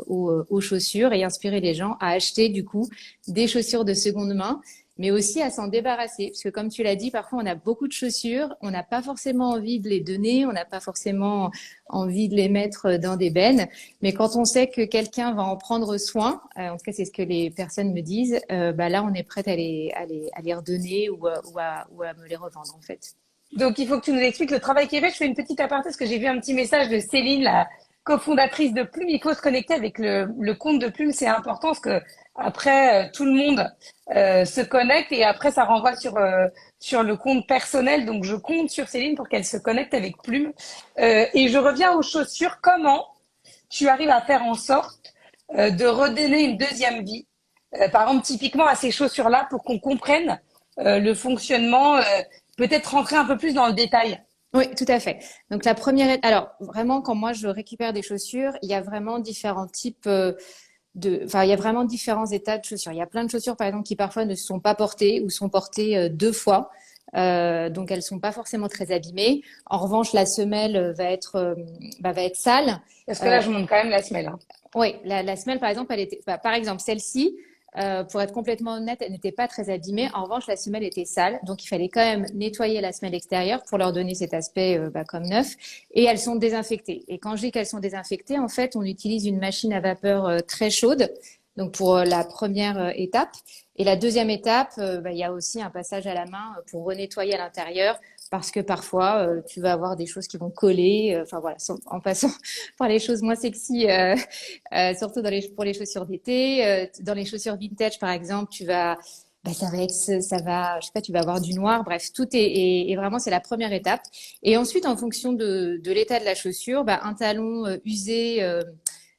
aux chaussures et inspirer les gens à acheter du coup des chaussures de seconde main, mais aussi à s'en débarrasser. Parce que comme tu l'as dit, parfois on a beaucoup de chaussures, on n'a pas forcément envie de les donner, on n'a pas forcément envie de les mettre dans des bennes, mais quand on sait que quelqu'un va en prendre soin, en tout cas c'est ce que les personnes me disent, bah là on est prête à les redonner ou à me les revendre en fait. Donc, il faut que tu nous expliques le travail qui est fait. Je fais une petite aparté parce que j'ai vu un petit message de Céline, la cofondatrice de Plume. Il faut se connecter avec le compte de Plume. C'est important parce que après, tout le monde se connecte et après, ça renvoie sur le compte personnel. Donc, je compte sur Céline pour qu'elle se connecte avec Plume. Et je reviens aux chaussures. Comment tu arrives à faire en sorte de redonner une deuxième vie, par exemple, typiquement à ces chaussures-là, pour qu'on comprenne le fonctionnement, peut-être rentrer un peu plus dans le détail. Oui, tout à fait. Donc la première, alors vraiment quand moi je récupère des chaussures, il y a vraiment différents types enfin il y a vraiment différents états de chaussures. Il y a plein de chaussures par exemple qui parfois ne sont pas portées ou sont portées deux fois. Donc elles sont pas forcément très abîmées. En revanche, la semelle va être sale. Parce que là, Euh, je montre quand même la semelle. Hein. oui, la semelle, par exemple, elle était, bah, par exemple, celle-ci, pour être complètement honnête, elle n'était pas très abîmée. En revanche, la semelle était sale, donc il fallait quand même nettoyer la semelle extérieure pour leur donner cet aspect comme neuf. Et elles sont désinfectées. Et quand je dis qu'elles sont désinfectées, en fait, on utilise une machine à vapeur très chaude Donc pour la première étape. Et la deuxième étape, il y a aussi un passage à la main pour renettoyer à l'intérieur parce que parfois tu vas avoir des choses qui vont coller. Enfin voilà, en passant par les choses moins sexy, surtout pour les chaussures d'été. Dans les chaussures vintage, par exemple, je sais pas, tu vas avoir du noir. Bref, tout et vraiment c'est la première étape. Et ensuite, en fonction de l'état de la chaussure, un talon usé.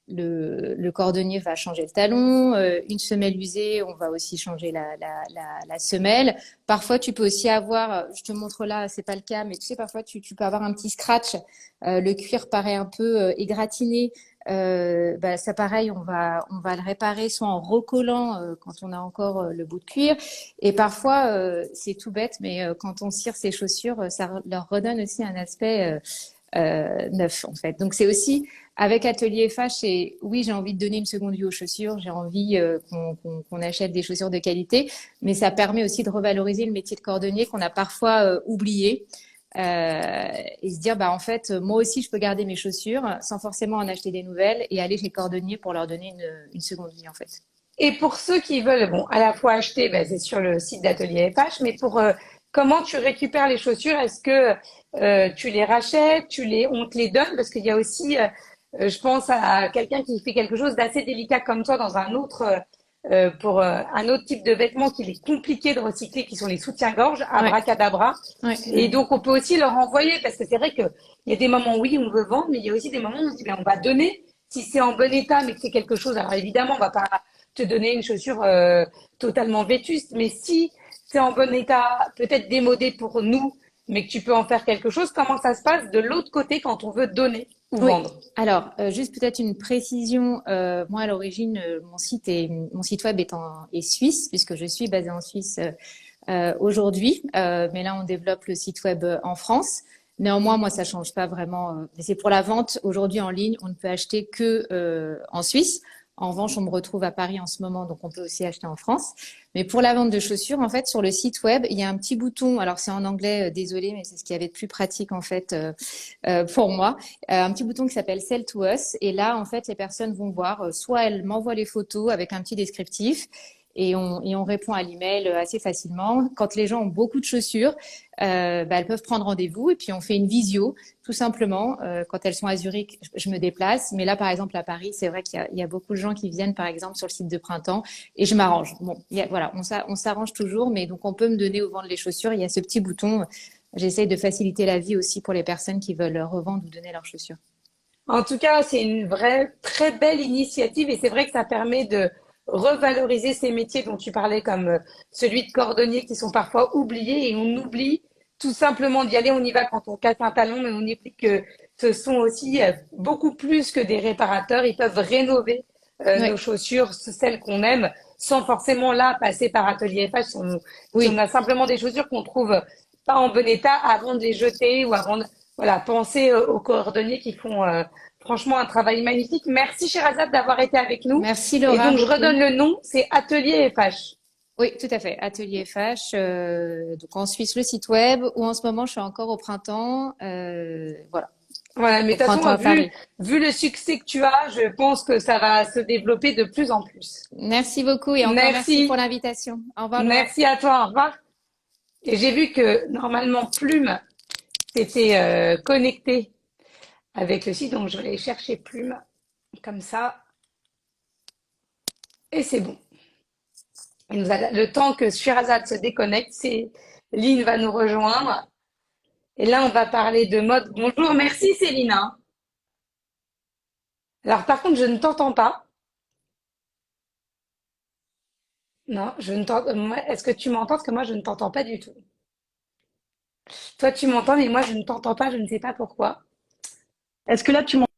Le cordonnier va changer le talon, une semelle usée, on va aussi changer la semelle. Parfois, tu peux aussi avoir, je te montre là, c'est pas le cas, mais tu sais, parfois, tu peux avoir un petit scratch. Le cuir paraît un peu égratigné. Ça pareil, on va le réparer soit en recollant quand on a encore le bout de cuir. Et parfois, c'est tout bête, mais quand on cire ses chaussures, ça leur redonne aussi un aspect neuf en fait. Donc c'est aussi avec Atelier FH, et oui, j'ai envie de donner une seconde vie aux chaussures, j'ai envie qu'on achète des chaussures de qualité, mais ça permet aussi de revaloriser le métier de cordonnier qu'on a parfois oublié. Et se dire, en fait, moi aussi, je peux garder mes chaussures sans forcément en acheter des nouvelles et aller chez le cordonnier pour leur donner une seconde vie, en fait. Et pour ceux qui veulent, bon, à la fois acheter, c'est sur le site d'Atelier FH, mais pour comment tu récupères les chaussures? Est-ce que tu les rachètes, on te les donne? Parce qu'il y a aussi, je pense à quelqu'un qui fait quelque chose d'assez délicat comme toi dans un autre, pour un autre type de vêtements qu'il est compliqué de recycler, qui sont les soutiens-gorge, abracadabra. Ouais. Et donc, on peut aussi leur envoyer, parce que c'est vrai qu'il y a des moments, oui, on veut vendre, mais il y a aussi des moments où on se dit, on va donner. Si c'est en bon état, mais que c'est quelque chose, alors évidemment, on va pas te donner une chaussure totalement vétuste, mais si c'est en bon état, peut-être démodé pour nous, mais que tu peux en faire quelque chose, comment ça se passe de l'autre côté quand on veut donner ou vendre? Alors, juste peut-être une précision. Moi, à l'origine, mon site web est suisse, puisque je suis basée en Suisse aujourd'hui. Mais là, on développe le site web en France. Néanmoins, moi, ça change pas vraiment. C'est pour la vente. Aujourd'hui, en ligne, on ne peut acheter que en Suisse. En revanche, on me retrouve à Paris en ce moment, donc on peut aussi acheter en France. Mais pour la vente de chaussures, en fait, sur le site web, il y a un petit bouton. Alors, c'est en anglais, désolé, mais c'est ce qu'il y avait de plus pratique, en fait, pour moi. Un petit bouton qui s'appelle Sell to Us. Et là, en fait, les personnes vont voir, soit elles m'envoient les photos avec un petit descriptif, et on répond à l'email assez facilement. Quand les gens ont beaucoup de chaussures, elles peuvent prendre rendez-vous et puis on fait une visio, tout simplement. Quand elles sont à Zurich, je me déplace. Mais là, par exemple, à Paris, c'est vrai qu'il y a beaucoup de gens qui viennent, par exemple, sur le site de printemps et je m'arrange. Bon, voilà, on s'arrange toujours, mais donc on peut me donner ou vendre les chaussures. Il y a ce petit bouton. J'essaye de faciliter la vie aussi pour les personnes qui veulent revendre ou donner leurs chaussures. En tout cas, c'est une vraie, très belle initiative et c'est vrai que ça permet de revaloriser ces métiers dont tu parlais, comme celui de cordonnier, qui sont parfois oubliés et on oublie tout simplement d'y aller. On y va quand on casse un talon, mais on oublie que ce sont aussi beaucoup plus que des réparateurs. Ils peuvent rénover nos chaussures, celles qu'on aime, sans forcément là passer par Atelier FH. Si on a simplement des chaussures qu'on trouve pas en bon état, avant de les jeter ou avant de penser aux cordonniers qui font franchement un travail magnifique. Merci Sherazade d'avoir été avec nous. Merci Laura. Et donc je redonne le nom, c'est Atelier FH. Oui, tout à fait. Atelier FH. Donc en Suisse, le site web, ou en ce moment, je suis encore au printemps. Voilà. Voilà, mais de toute façon, vu le succès que tu as, je pense que ça va se développer de plus en plus. Merci beaucoup et encore merci pour l'invitation. Au revoir. Laura. Merci à toi. Au revoir. Et j'ai vu que normalement Plume s'était connecté avec le site, donc je vais aller chercher Plume comme ça. Et c'est bon. Le temps que Sherazade se déconnecte, Céline va nous rejoindre. Et là, on va parler de mode. Bonjour, merci Céline. Alors par contre, je ne t'entends pas. Non, je ne t'entends. Est-ce que tu m'entends? Parce que moi, je ne t'entends pas du tout. Toi, tu m'entends, mais moi, je ne t'entends pas. Je ne sais pas pourquoi. Est-ce que là, tu m'entends?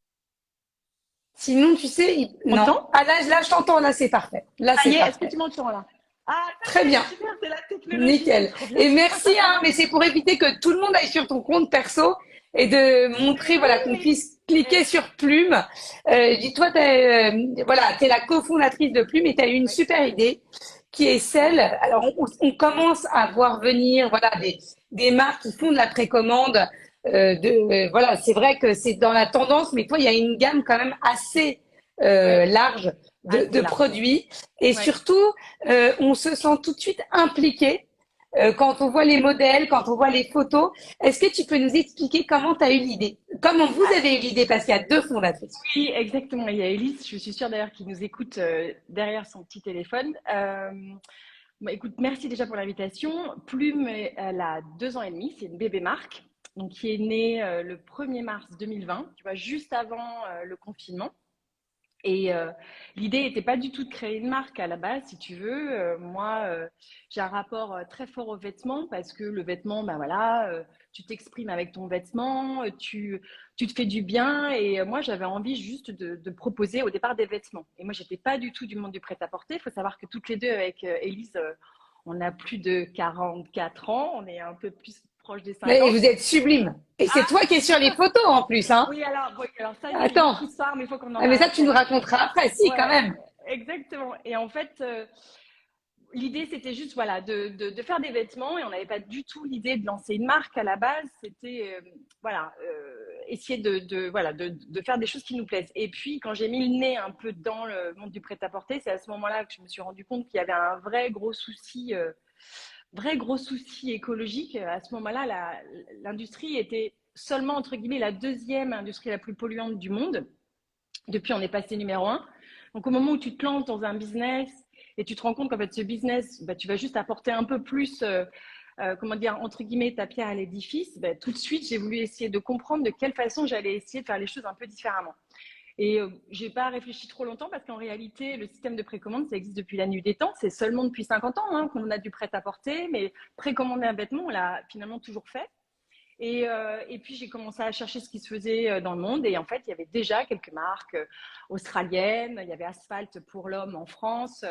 Sinon, tu sais, non. Ah là, je t'entends. Là, c'est parfait. Là, c'est parfait. Est-ce que tu m'entends là? Ah, très bien. Super, c'est la technologie. Nickel. Et merci, mais c'est pour éviter que tout le monde aille sur ton compte perso et de montrer, qu'on puisse cliquer sur Plume. Dis-toi, t'es la cofondatrice de Plume et t'as eu une super idée qui est celle. Alors, on commence à voir venir, des marques qui font de la précommande. C'est vrai que c'est dans la tendance, mais toi, il y a une gamme quand même assez large de Assez large, ouais. produits. Et Ouais. surtout, on se sent tout de suite impliqué quand on voit les modèles, quand on voit les photos. Est-ce que tu peux nous expliquer comment tu as eu l'idée? Comment vous avez eu l'idée? Parce qu'il y a deux fondatrices. Oui, exactement. Il y a Elise, je suis sûre d'ailleurs, qui nous écoute derrière son petit téléphone. Écoute, merci déjà pour l'invitation. Plume, elle a 2 ans et demi, c'est une bébé marque, donc qui est née le 1er mars 2020, tu vois, juste avant le confinement. Et l'idée n'était pas du tout de créer une marque à la base, si tu veux. Moi, j'ai un rapport très fort au vêtement parce que le vêtement, ben voilà, tu t'exprimes avec ton vêtement, tu te fais du bien. Et moi, j'avais envie juste de proposer au départ des vêtements. Et moi, j'étais pas du tout du monde du prêt-à-porter. Il faut savoir que toutes les deux, avec Élise, on a plus de 44 ans. On est un peu plus proche des Mais 50. vous êtes sublime. Et c'est Ah, toi qui es sur les photos en plus, hein? oui, alors ça, il y a une Attends. autre histoire, mais il faut qu'on en Ah, mais parle ça, tu après. nous raconteras après. Si, quand Ouais, même. exactement. Et en fait, l'idée, c'était juste voilà, de faire des vêtements et on n'avait pas du tout l'idée de lancer une marque à la base. C'était voilà, essayer voilà, de faire des choses qui nous plaisent. Et puis, quand j'ai mis le nez un peu dans le monde du prêt-à-porter, c'est à ce moment-là que je me suis rendu compte qu'il y avait un vrai gros souci écologique. À ce moment-là, l'industrie était seulement, entre guillemets, la deuxième industrie la plus polluante du monde. Depuis, on est passé numéro un. Donc, au moment où tu te lances dans un business et tu te rends compte qu'en fait, ce business, bah, tu vas juste apporter un peu plus, comment dire, entre guillemets, ta pierre à l'édifice, bah, tout de suite, j'ai voulu essayer de comprendre de quelle façon j'allais essayer de faire les choses un peu différemment. Et je n'ai pas réfléchi trop longtemps parce qu'en réalité, le système de précommande, ça existe depuis la nuit des temps. C'est seulement depuis 50 ans hein, qu'on a du prêt-à-porter, mais précommander un vêtement, on l'a finalement toujours fait. Et puis, j'ai commencé à chercher ce qui se faisait dans le monde. Et en fait, il y avait déjà quelques marques australiennes. Il y avait Asphalt pour l'homme en France.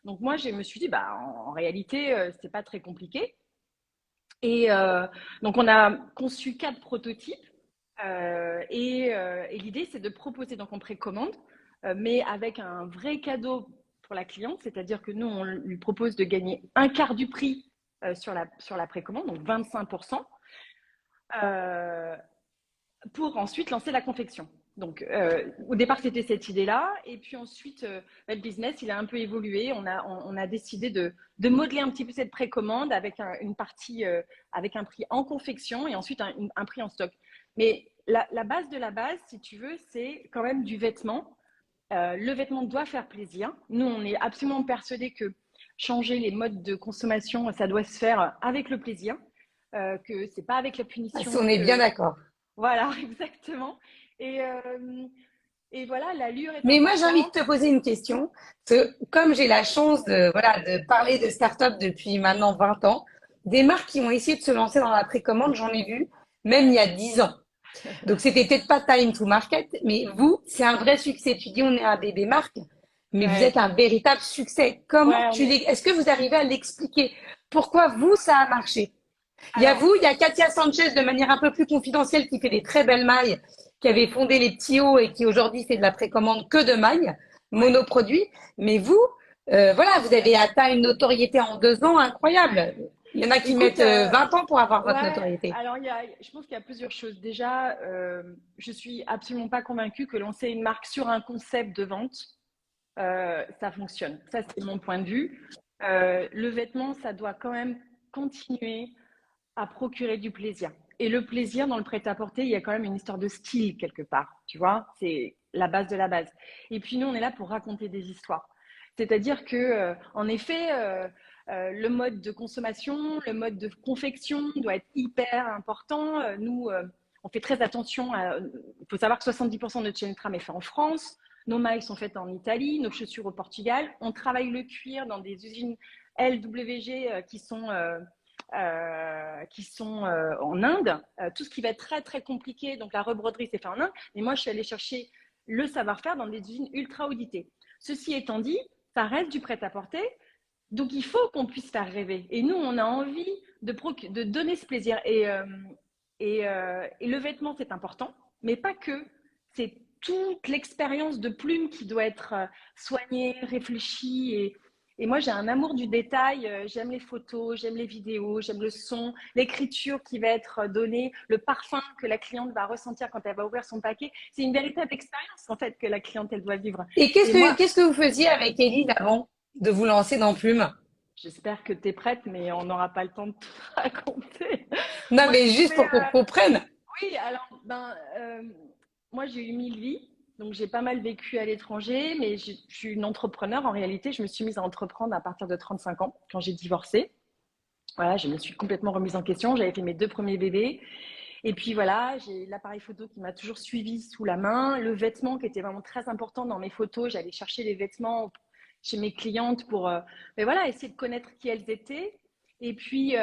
Donc, moi, je me suis dit, bah, en réalité, c'est pas très compliqué. Et donc, on a conçu 4 prototypes. Et l'idée, c'est de proposer donc en précommande, mais avec un vrai cadeau pour la cliente. C'est-à-dire que nous, on lui propose de gagner un quart du prix sur la précommande, donc 25%. Pour ensuite lancer la confection. Donc, au départ, c'était cette idée-là. Et puis ensuite, le business, il a un peu évolué. On a décidé de modeler un petit peu cette précommande avec une partie, avec un prix en confection et ensuite un prix en stock. Mais la base de la base, si tu veux, c'est quand même du vêtement. Le vêtement doit faire plaisir. Nous, on est absolument persuadés que changer les modes de consommation, ça doit se faire avec le plaisir, que c'est pas avec la punition On est bien que d'accord. voilà, exactement. Et, euh, et voilà, l'allure est Mais moi, j'ai envie de importante. te poser une question. Parce que comme j'ai la chance de, voilà, de parler de start-up depuis maintenant 20 ans, des marques qui ont essayé de se lancer dans la précommande, j'en ai vu, même il y a 10 ans. Donc, c'était peut-être pas time to market, mais vous, c'est un vrai succès. Tu dis, on est un bébé marque, mais vous êtes Ouais, un véritable succès. Comment ouais, est-ce que vous arrivez à l'expliquer? Pourquoi vous, ça a marché? Il y a alors, vous, il y a Katia Sanchez de manière un peu plus confidentielle qui fait des très belles mailles, qui avait fondé les petits hauts et qui aujourd'hui fait de la précommande que de mailles, ouais. monoproduits. Mais vous, voilà, vous avez atteint une notoriété en 2 ans incroyable. Il y en a qui Écoute, mettent 20 ans pour avoir votre ouais, notoriété. alors je pense qu'il y a plusieurs choses. Déjà, je suis absolument pas convaincue que lancer une marque sur un concept de vente, ça fonctionne. Ça, c'est mon point de vue. Le vêtement, ça doit quand même continuer à procurer du plaisir. Et le plaisir dans le prêt-à-porter, il y a quand même une histoire de style quelque part, tu vois, c'est la base de la base. Et puis nous, on est là pour raconter des histoires. C'est-à-dire que, en effet, le mode de consommation, le mode de confection doit être hyper important. Nous, on fait très attention. Il faut savoir que 70% de notre chaîne tram est fait en France. Nos mailles sont faites en Italie, nos chaussures au Portugal. On travaille le cuir dans des usines LWG qui sont en Inde. Tout ce qui va être très, très compliqué, donc la rebroderie, c'est fait en Inde. Mais moi, je suis allée chercher le savoir-faire dans des usines ultra auditées. Ceci étant dit, ça reste du prêt-à-porter. Donc, il faut qu'on puisse faire rêver. Et nous, on a envie de donner ce plaisir. Et le vêtement, c'est important, mais pas que. C'est toute l'expérience de plume qui doit être soignée, réfléchie Et moi, j'ai un amour du détail. J'aime les photos, j'aime les vidéos, j'aime le son, l'écriture qui va être donnée, le parfum que la cliente va ressentir quand elle va ouvrir son paquet. C'est une véritable expérience, en fait, que la cliente, elle doit vivre. Et qu'est-ce Et que, moi, qu'est-ce que vous faisiez avec Élise avant de vous lancer dans Plume? j'espère que tu es prête, mais on n'aura pas le temps de tout raconter. Non, Moi, mais je juste trouvais, pour qu'on comprenne. oui, alors, moi, j'ai eu 1000 vies. Donc, j'ai pas mal vécu à l'étranger, mais je suis une entrepreneur. En réalité, je me suis mise à entreprendre à partir de 35 ans, quand j'ai divorcé. Voilà, je me suis complètement remise en question. J'avais fait mes 2 premiers bébés. Et puis voilà, j'ai l'appareil photo qui m'a toujours suivi sous la main, le vêtement qui était vraiment très important dans mes photos. J'allais chercher les vêtements chez mes clientes pour mais voilà, essayer de connaître qui elles étaient. Et puis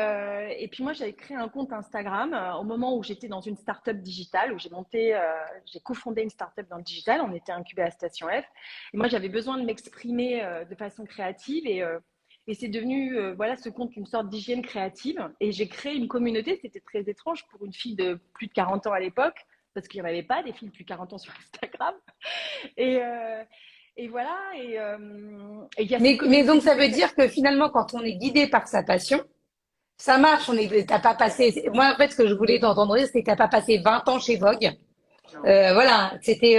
moi, j'avais créé un compte Instagram au moment où j'étais dans une start-up digitale, où j'ai cofondé une start-up dans le digital. On était incubé à Station F. Et moi, j'avais besoin de m'exprimer de façon créative et c'est devenu, voilà, ce compte une sorte d'hygiène créative. Et j'ai créé une communauté. C'était très étrange pour une fille de plus de 40 ans à l'époque, parce qu'il n'y en avait pas des filles de plus de 40 ans sur Instagram. Et, euh, et voilà. Et il y a cette Mais communauté donc, qui ça s'est veut créée. dire que finalement, quand on est guidé par sa passion, ça marche. T'as pas passé. Moi, en fait, ce que je voulais t'entendre dire, c'est que t'as pas passé 20 ans chez Vogue. Non, Voilà, c'était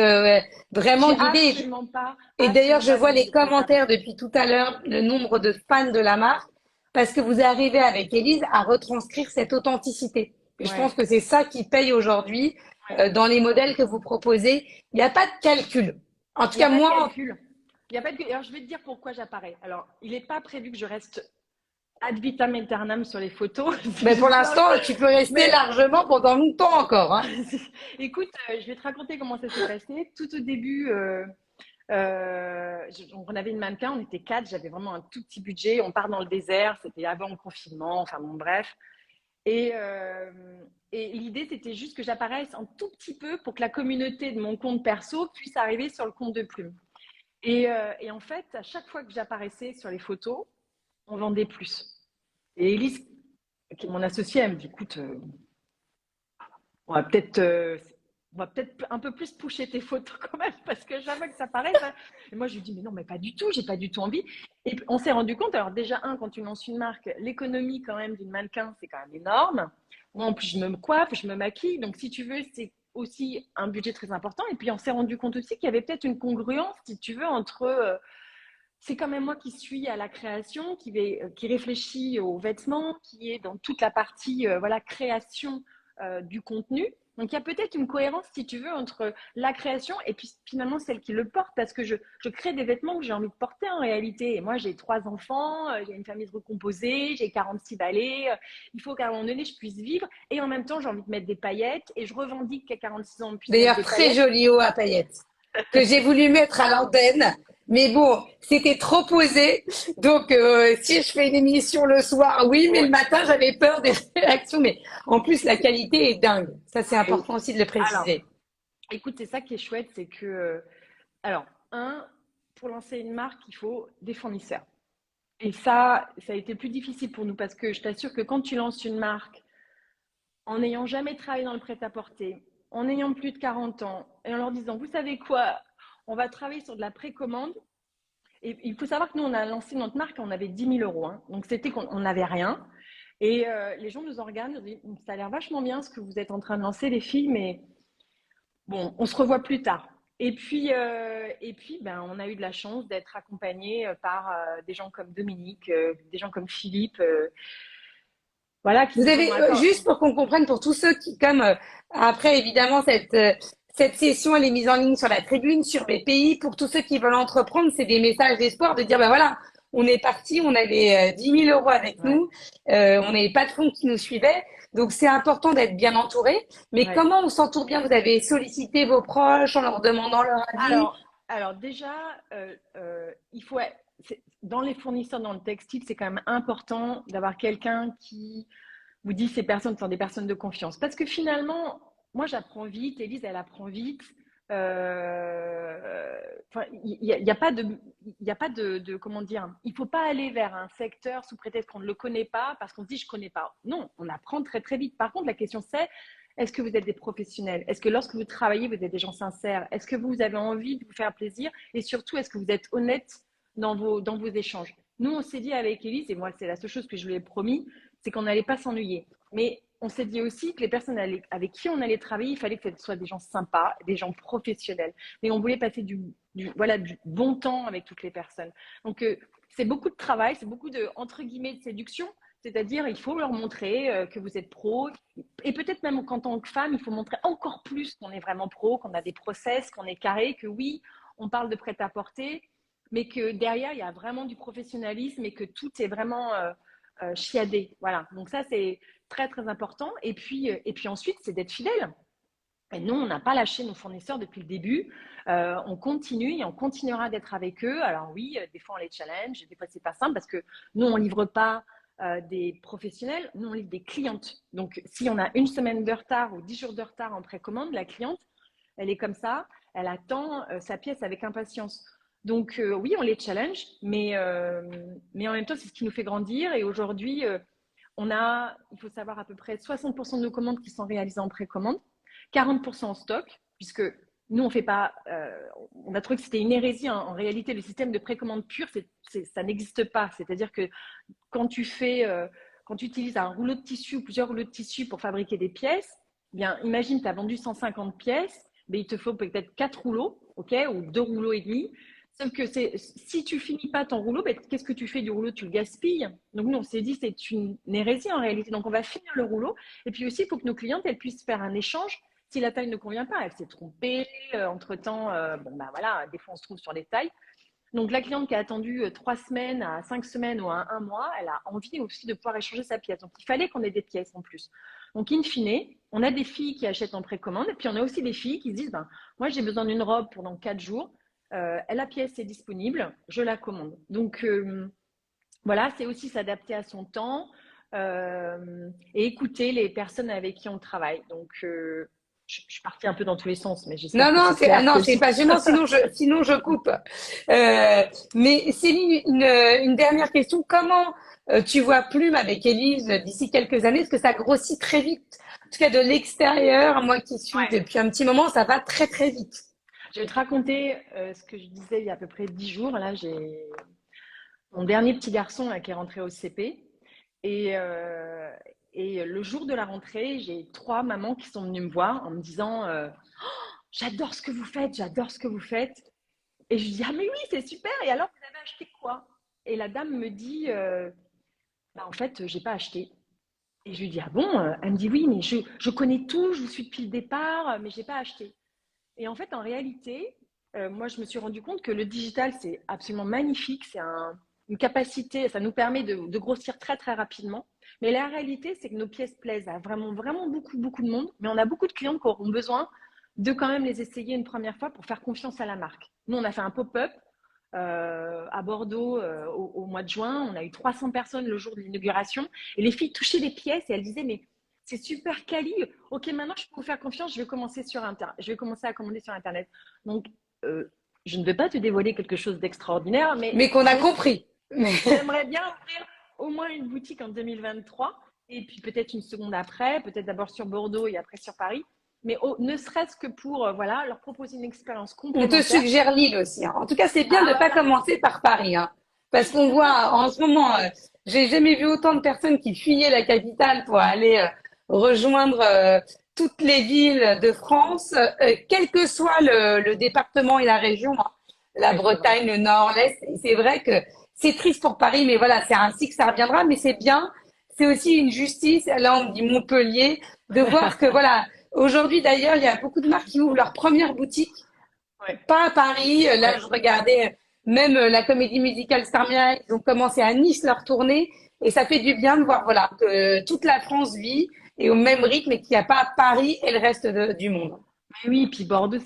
vraiment j'ai guidé. Et d'ailleurs, absolument je pas vois voulu les de prétexte. commentaires depuis tout à l'heure, le nombre de fans de la marque, parce que vous arrivez avec Élise à retranscrire cette authenticité. Et je pense Ouais, que c'est ça qui paye aujourd'hui ouais. dans les modèles que vous proposez. Il n'y a pas de calcul. En tout Il n'y a cas, pas de moi, calcul. Il y a pas de... Alors, je vais te dire pourquoi j'apparais. Alors, il n'est pas prévu que je reste ad vitam aeternam sur les photos. C'est ben pour juste ça. l'instant, tu peux rester Mais largement pendant longtemps encore, hein. écoute, je vais te raconter comment ça s'est passé. Tout au début, on avait une mannequin, on était 4, j'avais vraiment un tout petit budget. On part dans le désert, c'était avant le confinement, enfin bon, bref. Et, euh, et l'idée, c'était juste que j'apparaisse un tout petit peu pour que la communauté de mon compte perso puisse arriver sur le compte de Plume. Et en fait, à chaque fois que j'apparaissais sur les photos, on vendait plus. Et Elise, qui est mon associée, elle me dit, écoute, on va peut-être un peu plus pusher tes photos quand même, parce que jamais que ça paraît. Ça... Et moi, je lui dis, mais non, mais pas du tout, j'ai pas du tout envie. Et on s'est rendu compte, alors déjà, quand tu lances une marque, l'économie quand même d'une mannequin, c'est quand même énorme. Moi, en plus, je me coiffe, je me maquille. Donc, si tu veux, c'est aussi un budget très important. Et puis, on s'est rendu compte aussi qu'il y avait peut-être une congruence, si tu veux, entre c'est quand même moi qui suis à la création, qui réfléchit aux vêtements, qui est dans toute la partie voilà, création du contenu. Donc il y a peut-être une cohérence, si tu veux, entre la création et puis finalement celle qui le porte, parce que je crée des vêtements que j'ai envie de porter en réalité. Et moi, j'ai 3 enfants, j'ai une famille recomposée, j'ai 46 balais. Il faut qu'à un moment donné, je puisse vivre. Et en même temps, j'ai envie de mettre des paillettes. Et je revendique qu'à 46 ans, on puisse mettre D'ailleurs, des très paillettes. joli haut à paillettes, que j'ai voulu mettre à l'antenne. Mais bon, c'était trop posé. Donc, si je fais une émission le soir, oui, mais le Ouais. matin, j'avais peur des réactions. Mais en plus, la qualité est dingue. Ça, c'est Et important aussi de le alors, préciser. écoute, c'est ça qui est chouette, c'est que, alors, pour lancer une marque, il faut des fournisseurs. Et ça a été plus difficile pour nous parce que je t'assure que quand tu lances une marque en n'ayant jamais travaillé dans le prêt-à-porter, en ayant plus de 40 ans, et en leur disant, vous savez quoi, on va travailler sur de la précommande. Et il faut savoir que nous, on a lancé notre marque, on avait 10 000 euros. Hein. Donc, c'était qu'on n'avait rien. Et les gens nous regardent, nous disent, ça a l'air vachement bien ce que vous êtes en train de lancer, les filles, mais bon, on se revoit plus tard. Et puis ben, on a eu de la chance d'être accompagnés par des gens comme Dominique, des gens comme Philippe, voilà, qui Vous nous avez, ont accordé. juste pour qu'on comprenne, pour tous ceux qui, comme après, évidemment, cette session, elle est mise en ligne sur la tribune, sur BPI. Pour tous ceux qui veulent entreprendre, c'est des messages d'espoir de dire, ben voilà, on est parti, on avait 10 000 euros avec Ouais, nous, on n'avait pas de fonds qui nous suivaient. Donc, c'est important d'être bien entouré. Mais ouais. comment on s'entoure bien? Vous avez sollicité vos proches en leur demandant leur avis? Alors déjà, il faut, dans les fournisseurs dans le textile, c'est quand même important d'avoir quelqu'un qui vous dit ces personnes sont des personnes de confiance. Parce que finalement, moi j'apprends vite, Élise elle apprend vite. Il n'y a pas de, il y a pas comment dire, il ne faut pas aller vers un secteur sous prétexte qu'on ne le connaît pas parce qu'on se dit je ne connais pas. Non, on apprend très très vite. Par contre, la question c'est est-ce que vous êtes des professionnels? Est-ce que lorsque vous travaillez, vous êtes des gens sincères? Est-ce que vous avez envie de vous faire plaisir? Et surtout, est-ce que vous êtes honnête dans vos échanges? Nous, on s'est dit avec Élise, et moi, c'est la seule chose que je lui ai promis, c'est qu'on n'allait pas s'ennuyer. Mais on s'est dit aussi que les personnes avec qui on allait travailler, il fallait que ce soit des gens sympas, des gens professionnels. Mais on voulait passer du bon temps avec toutes les personnes. Donc, c'est beaucoup de travail, c'est beaucoup de, entre guillemets, de séduction. C'est-à-dire, il faut leur montrer que vous êtes pro. Et peut-être même qu'en tant que femme, il faut montrer encore plus qu'on est vraiment pro, qu'on a des process, qu'on est carré, que oui, on parle de prêt-à-porter, mais que derrière, il y a vraiment du professionnalisme et que tout est vraiment chiadé. Voilà. Donc ça, c'est très, très important. Et puis ensuite, c'est d'être fidèle. Et nous, on n'a pas lâché nos fournisseurs depuis le début. On continue et on continuera d'être avec eux. Alors oui, des fois, on les challenge. Des fois, c'est pas simple parce que nous, on livre pas des professionnels, nous, on livre des clientes. Donc, si on a une semaine de retard ou 10 jours de retard en précommande, la cliente, elle est comme ça, elle attend sa pièce avec impatience. Donc, oui, on les challenge, mais en même temps, c'est ce qui nous fait grandir. Et aujourd'hui, il faut savoir, à peu près 60% de nos commandes qui sont réalisées en précommande, 40% en stock, puisque nous, on fait pas. On a trouvé que c'était une hérésie. En réalité, le système de précommande pure, ça n'existe pas. C'est-à-dire que quand tu utilises un rouleau de tissu ou plusieurs rouleaux de tissu pour fabriquer des pièces, eh bien, imagine, tu as vendu 150 pièces, mais il te faut peut-être 4 rouleaux, ok, ou 2 rouleaux et demi. Sauf que si tu finis pas ton rouleau, ben, qu'est-ce que tu fais du rouleau? Tu le gaspilles. Donc, nous, on s'est dit, c'est une hérésie en réalité. Donc, on va finir le rouleau. Et puis aussi, il faut que nos clientes, elles puissent faire un échange. Si la taille ne convient pas, elle s'est trompée, entre-temps, voilà, des fois on se trouve sur les tailles. Donc la cliente qui a attendu 3 semaines à 5 semaines ou à 1 mois, elle a envie aussi de pouvoir échanger sa pièce. Donc il fallait qu'on ait des pièces en plus. Donc in fine, on a des filles qui achètent en précommande et puis on a aussi des filles qui se disent, moi j'ai besoin d'une robe pour dans 4 jours, la pièce est disponible, je la commande. Donc voilà, c'est aussi s'adapter à son temps et écouter les personnes avec qui on travaille. Donc je suis partie un peu dans tous les sens, mais j'espère que c'est clair. Non, c'est passionnant, sinon je coupe. Mais Céline, une dernière question. Comment tu vois Plume avec Élise d'ici quelques années? Est-ce que ça grossit très vite? En tout cas, de l'extérieur, moi qui suis depuis un petit moment, ça va très, très vite. Je vais te raconter ce que je disais il y a à peu près 10 jours. Là, j'ai mon dernier petit garçon là, qui est rentré au CP. Et le jour de la rentrée, j'ai 3 mamans qui sont venues me voir en me disant j'adore ce que vous faites, j'adore ce que vous faites. Et je dis ah mais oui, c'est super. Et alors, vous avez acheté quoi? Et la dame me dit en fait, j'ai pas acheté. Et je lui dis ah bon? Elle me dit oui, mais je connais tout, je vous suis depuis le départ, mais j'ai pas acheté. Et en fait, en réalité, moi, je me suis rendu compte que le digital, c'est absolument magnifique. C'est une capacité, ça nous permet de grossir très, très rapidement. Mais la réalité, c'est que nos pièces plaisent à vraiment, vraiment beaucoup, beaucoup de monde. Mais on a beaucoup de clients qui auront besoin de quand même les essayer une première fois pour faire confiance à la marque. Nous, on a fait un pop-up à Bordeaux au mois de juin. On a eu 300 personnes le jour de l'inauguration. Et les filles touchaient les pièces et elles disaient, mais c'est super quali. Ok, maintenant, je peux vous faire confiance. Je vais commencer à commander sur Internet. Donc, je ne vais pas te dévoiler quelque chose d'extraordinaire, mais qu'on a compris. J'aimerais bien ouvrir au moins une boutique en 2023 et puis peut-être une seconde après, peut-être d'abord sur Bordeaux et après sur Paris. Mais ne serait-ce que pour leur proposer une expérience complémentaire. On te suggère Lille aussi. Hein. En tout cas, c'est bien de ne pas commencer par Paris. Hein, parce qu'on voit en ce moment, j'ai jamais vu autant de personnes qui fuyaient la capitale pour aller rejoindre toutes les villes de France, quel que soit le département et la région, hein, la Bretagne, le Nord, l'Est. C'est vrai que c'est triste pour Paris, mais voilà, c'est ainsi que ça reviendra. Mais c'est bien. C'est aussi une justice. Là, on me dit Montpellier, de voir que voilà. Aujourd'hui, d'ailleurs, il y a beaucoup de marques qui ouvrent leur première boutique. Pas à Paris. Là, je regardais même la comédie musicale Starmia. Ils ont commencé à Nice leur tournée. Et ça fait du bien de voir, voilà, que toute la France vit et au même rythme et qu'il n'y a pas Paris et le reste du monde. Oui, puis Bordeaux,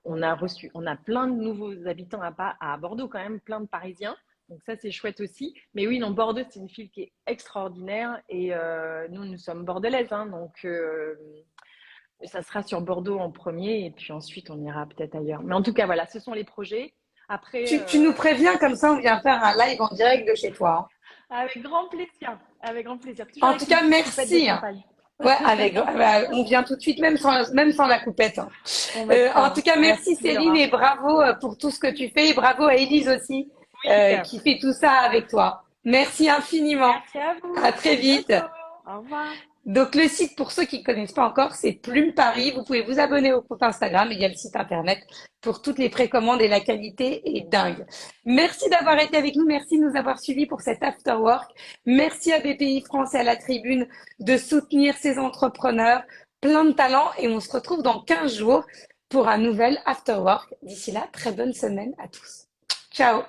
on a plein de nouveaux habitants à Bordeaux quand même, plein de Parisiens. Donc ça, c'est chouette aussi. Mais oui, non, Bordeaux, c'est une ville qui est extraordinaire. Et nous sommes bordelaises. Hein, donc, ça sera sur Bordeaux en premier. Et puis ensuite, on ira peut-être ailleurs. Mais en tout cas, voilà, ce sont les projets. Après, tu nous préviens, comme ça, on vient faire un live en direct de chez toi. Hein. Avec grand plaisir. Avec grand plaisir. Toujours en tout cas, merci. Ouais, on vient tout de suite, même sans la coupette. Hein. En tout cas, merci Céline et bravo pour tout ce que tu fais. Et bravo à Élise aussi. Magnifique. qui fait tout ça avec toi. Merci infiniment. Merci à vous. À très vite. bientôt. Au revoir. Donc, le site, pour ceux qui ne connaissent pas encore, c'est Plume Paris. Vous pouvez vous abonner au compte Instagram. Il y a le site internet pour toutes les précommandes et la qualité est dingue. Merci d'avoir été avec nous. Merci de nous avoir suivis pour cet After Work. Merci à BPI France et à la Tribune de soutenir ces entrepreneurs. Plein de talent et on se retrouve dans 15 jours pour un nouvel After Work. D'ici là, très bonne semaine à tous. Ciao!